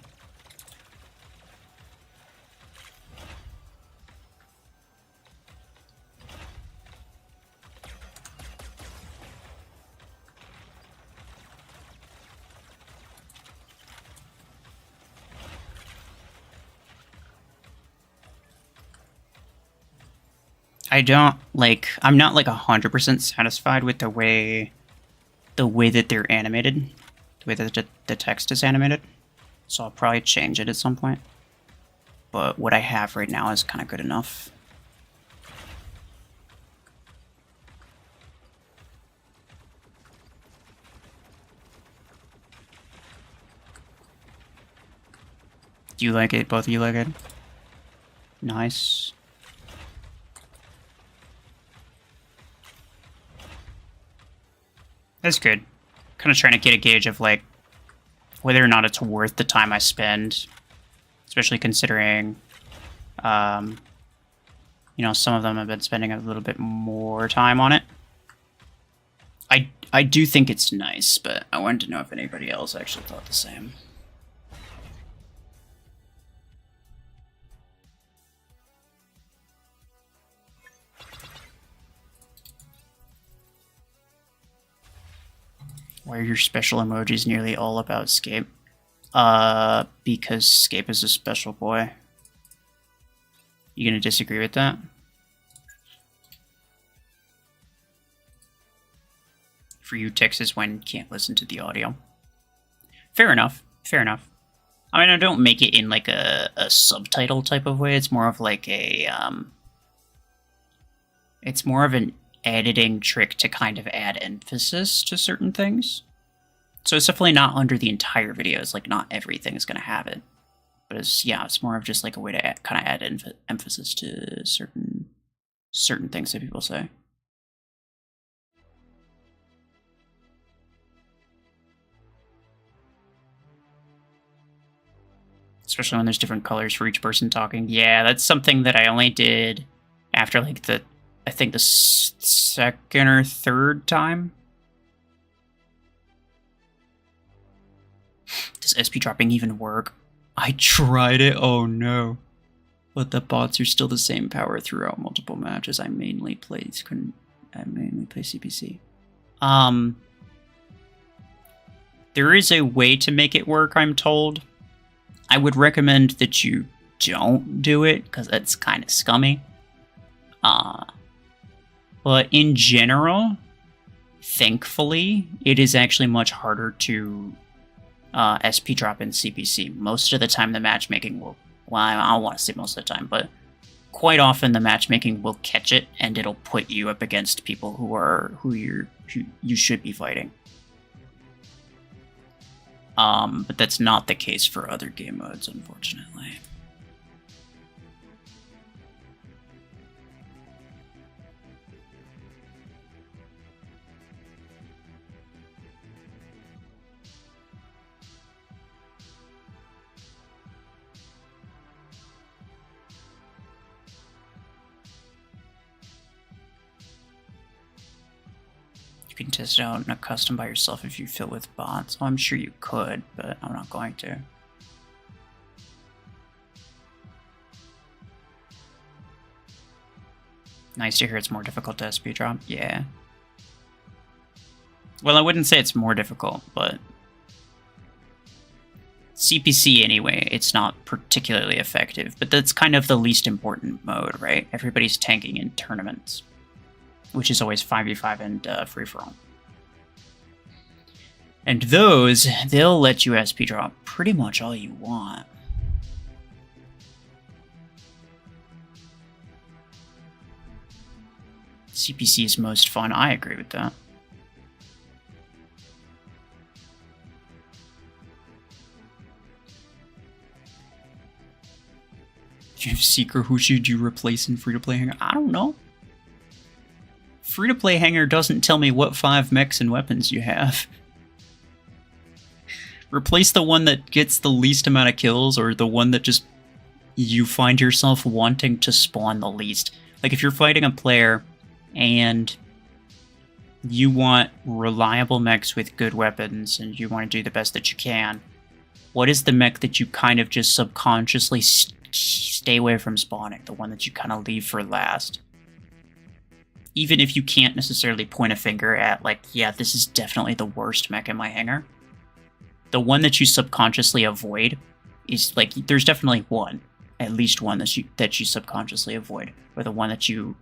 I'm not like 100% satisfied with the way that they're animated, the way that the text is animated. So I'll probably change it at some point. But what I have right now is kind of good enough. Do you like it? Both of you like it? Nice. That's good. Kind of trying to get a gauge of, like, whether or not it's worth the time I spend, especially considering, you know, some of them have been spending a little bit more time on it. I do think it's nice, but I wanted to know if anybody else actually thought the same. Why are your special emojis nearly all about Scape? Because Scape is a special boy. You gonna disagree with that? For you, Texas when can't listen to the audio. Fair enough. Fair enough. I mean, I don't make it in like a subtitle type of way. It's more of like a it's more of an editing trick to kind of add emphasis to certain things. So it's definitely not under the entire video. It's like not everything is going to have it. But it's, yeah, it's more of just like a way to kind of add emphasis to certain things that people say. Especially when there's different colors for each person talking. Yeah, that's something that I only did after like I think the second or third time. Does SP dropping even work? I tried it, oh no. But the bots are still the same power throughout multiple matches. I mainly play CPC. There is a way to make it work, I'm told. I would recommend that you don't do it, because it's kind of scummy. But in general, thankfully, it is actually much harder to SP drop in CPC. Most of the time the matchmaking will, well, I don't want to say most of the time, but quite often the matchmaking will catch it and it'll put you up against people who you should be fighting. But that's not the case for other game modes, unfortunately. You can test it out in a custom by yourself if you fill with bots. Well, I'm sure you could, but I'm not going to. Nice to hear it's more difficult to SP drop. Yeah. Well, I wouldn't say it's more difficult, but CPC anyway, it's not particularly effective, but that's kind of the least important mode, right? Everybody's tanking in tournaments, which is always 5v5 and free-for-all. And those, they'll let you SP drop pretty much all you want. CPC is most fun, I agree with that. Do you have Seeker? Who should you replace in free-to-play Hangar? I don't know. Free-to-play Hangar doesn't tell me what 5 mechs and weapons you have. Replace the one that gets the least amount of kills, or the one that just you find yourself wanting to spawn the least. Like if you're fighting a player and you want reliable mechs with good weapons and you want to do the best that you can, what is the mech that you kind of just subconsciously stay away from spawning? The one that you kind of leave for last. Even if you can't necessarily point a finger at, like, yeah, this is definitely the worst mech in my hangar. The one that you subconsciously avoid is, like, there's definitely one. At least one that you subconsciously avoid. Or the one that you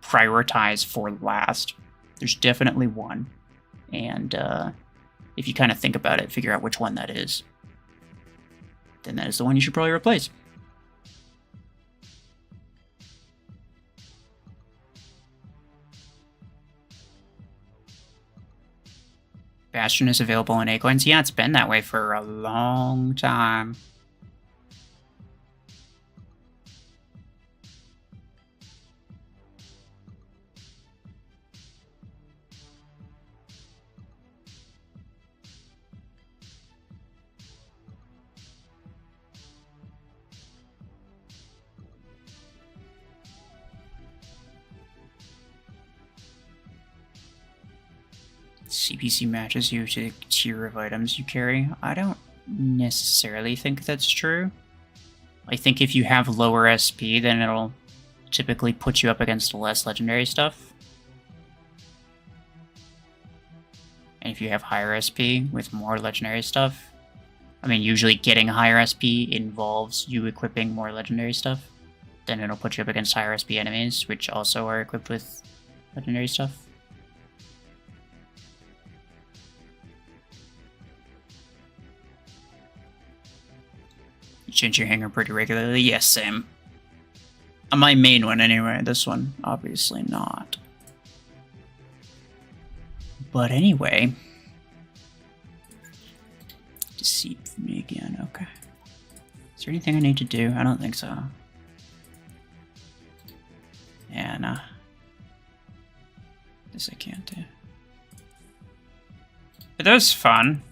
prioritize for last. There's definitely one. And if you kind of think about it, figure out which one that is, then that is the one you should probably replace. Bastion is available in A-coins. Yeah, it's been that way for a long time. CPC matches you to the tier of items you carry. I don't necessarily think that's true. I think if you have lower SP, then it'll typically put you up against less legendary stuff. And if you have higher SP with more legendary stuff, I mean, usually getting higher SP involves you equipping more legendary stuff. Then it'll put you up against higher SP enemies, which also are equipped with legendary stuff. You change your hanger pretty regularly? Yes, same. On my main one anyway, this one, obviously not. But anyway... Deceive me again, okay. Is there anything I need to do? I don't think so. Yeah, nah. This I can't do. But that was fun.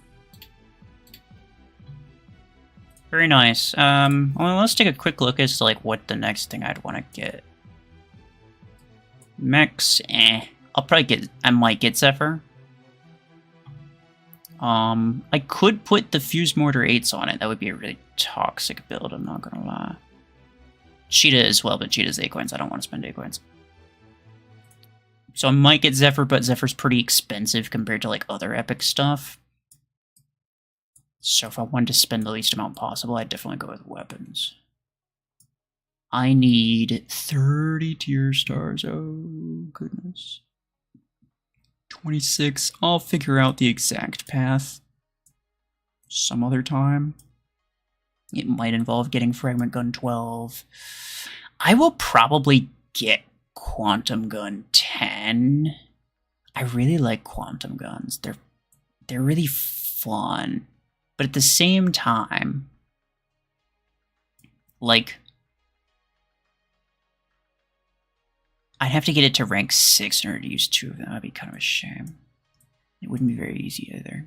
Very nice. Well, let's take a quick look as to like what the next thing I'd want to get. Mechs, I'll probably get. I might get Zephyr. I could put the Fuse Mortar 8s on it. That would be a really toxic build, I'm not gonna lie. Cheetah as well, but Cheetah's 8 coins. I don't want to spend 8 coins. So I might get Zephyr, but Zephyr's pretty expensive compared to like other epic stuff. So if I wanted to spend the least amount possible, I'd definitely go with weapons. I need 30 tier stars. Oh, goodness. 26. I'll figure out the exact path some other time. It might involve getting Fragment Gun 12. I will probably get Quantum Gun 10. I really like Quantum Guns. They're really fun. But at the same time, like, I'd have to get it to rank 6 in order to use 2 of them. That'd be kind of a shame. It wouldn't be very easy either.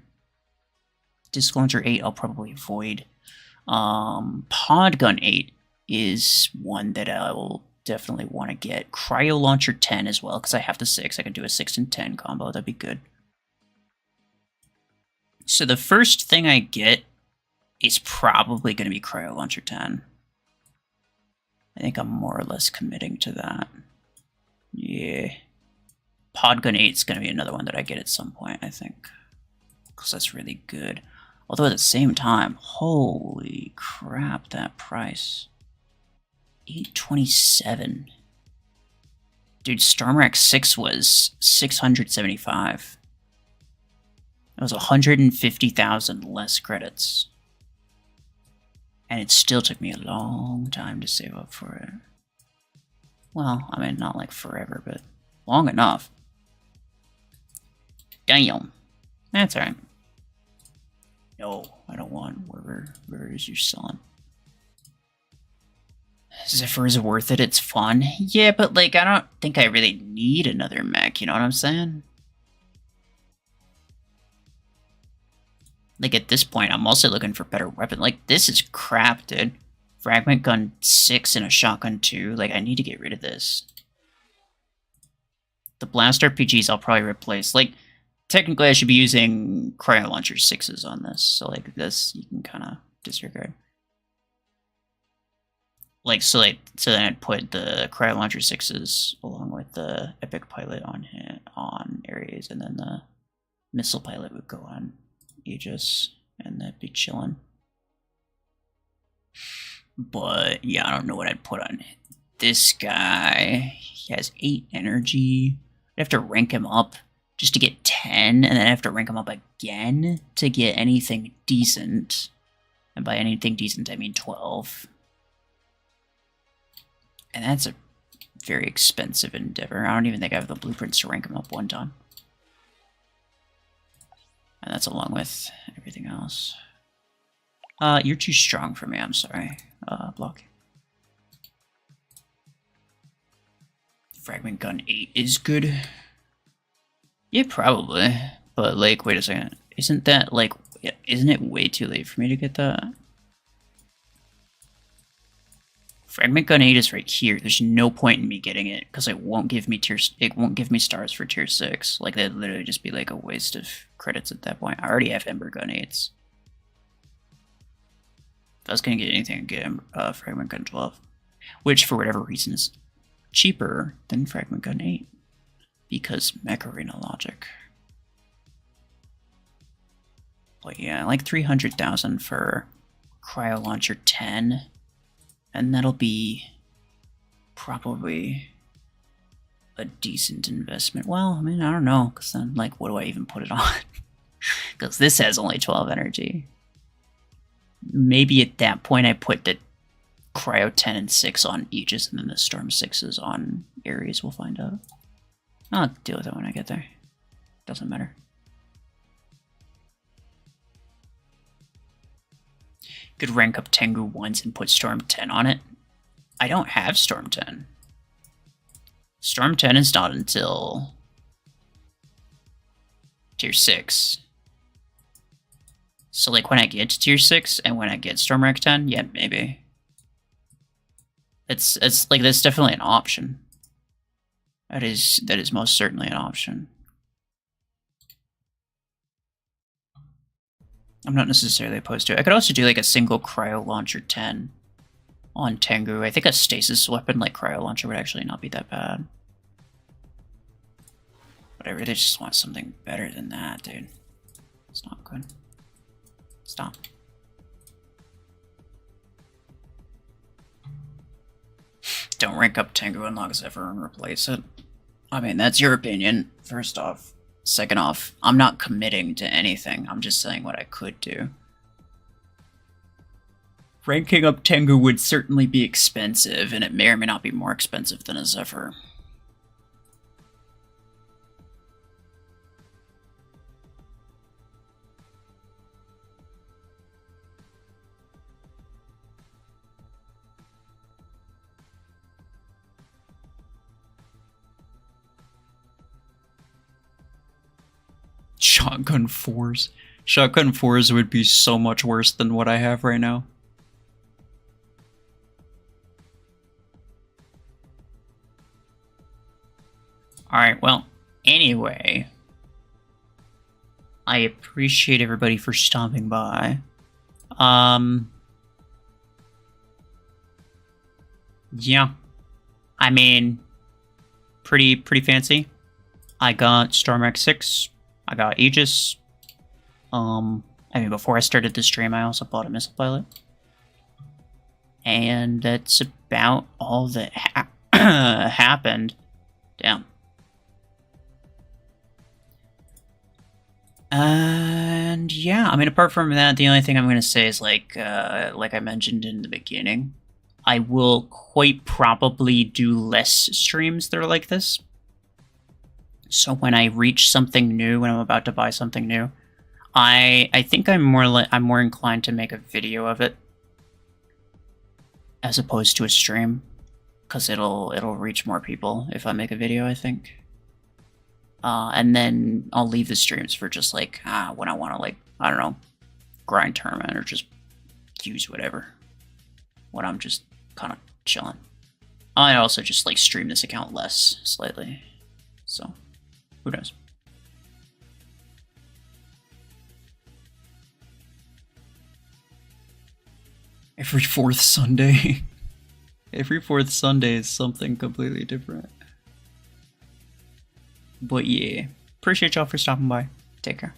Disc Launcher 8 I'll probably avoid. Pod Gun 8 is one that I will definitely want to get. Cryo Launcher 10 as well, because I have the 6. I can do a 6 and 10 combo. That'd be good. So the first thing I get is probably going to be Cryo Launcher 10. I think I'm more or less committing to that. Yeah. Pod Gun 8 is going to be another one that I get at some point, I think. Because that's really good. Although at the same time, holy crap, that price. 827. Dude, Stormrack 6 was 675. It was 150,000 less credits. And it still took me a long time to save up for it. Well, I mean, not like forever, but long enough. Damn. That's alright. No, I don't want where it is you're selling. Zephyr is worth it, it's fun. Yeah, but like, I don't think I really need another mech, you know what I'm saying? Like, at this point, I'm also looking for better weapon. Like, this is crap, dude. Fragment Gun 6 and a Shotgun 2. Like, I need to get rid of this. The Blast RPGs I'll probably replace. Like, technically I should be using Cryo Launcher 6s on this. So, like, this you can kind of disregard. Like, so then I'd put the Cryo Launcher 6s along with the Epic Pilot on Ares, and then the Missile Pilot would go on Aegis, and that'd be chillin'. But yeah, I don't know what I'd put on this guy. He has 8 energy. I'd have to rank him up just to get 10, and then I have to rank him up again to get anything decent. And by anything decent, I mean 12. And that's a very expensive endeavor. I don't even think I have the blueprints to rank him up one time. And that's along with everything else. You're too strong for me, I'm sorry. Block. Fragment Gun 8 is good. Yeah, probably. But, like, wait a second. Isn't that, like, isn't it way too late for me to get that? Fragment Gun 8 is right here. There's no point in me getting it, because it won't give me stars for tier 6. Like, that'd literally just be, like, a waste of credits at that point. I already have Ember Gun 8s. If I was going to get anything, I'd get Fragment Gun 12. Which, for whatever reason, is cheaper than Fragment Gun 8. Because Mech Arena logic. But yeah, like 300,000 for Cryo Launcher 10. And that'll be probably a decent investment. Well, I mean, I don't know, because then, like, what do I even put it on? Because this has only 12 energy. Maybe at that point I put the Cryo 10 and 6 on Aegis, and then the Storm 6s on Ares, we'll find out. I'll deal with it when I get there. Doesn't matter. Could rank up Tengu once and put Storm 10 on it. I don't have Storm 10. Storm 10 is not until Tier 6. So, like, when I get to Tier 6 and when I get Storm Rank 10, yeah, maybe. It's like, that's definitely an option. That is most certainly an option. I'm not necessarily opposed to it. I could also do, like, a single Cryo Launcher 10 on Tengu. I think a Stasis weapon like Cryo Launcher would actually not be that bad. But I really just want something better than that, dude. It's not good. Stop. Don't rank up Tengu and Log Zephyr and replace it. I mean, that's your opinion, first off. Second off, I'm not committing to anything. I'm just saying what I could do. Ranking up Tengu would certainly be expensive, and it may or may not be more expensive than a Zephyr. Shotgun 4s. Shotgun 4s would be so much worse than what I have right now. Alright, well, anyway. I appreciate everybody for stopping by. Yeah. I mean, pretty fancy. I got Storm X6. I got Aegis. I mean, before I started the stream, I also bought a missile pilot. And that's about all that happened. Damn. And yeah, I mean, apart from that, the only thing I'm going to say is like I mentioned in the beginning, I will quite probably do less streams that are like this. So when I reach something new, when I'm about to buy something new, I think I'm more inclined to make a video of it as opposed to a stream, because it'll reach more people if I make a video, I think. And then I'll leave the streams for just like when I want to, like, I don't know, grind tournament or just use whatever when I'm just kind of chilling. I also just like stream this account less slightly, so who knows. Every fourth Sunday. Every fourth Sunday is something completely different. But yeah, appreciate y'all for stopping by. Take care.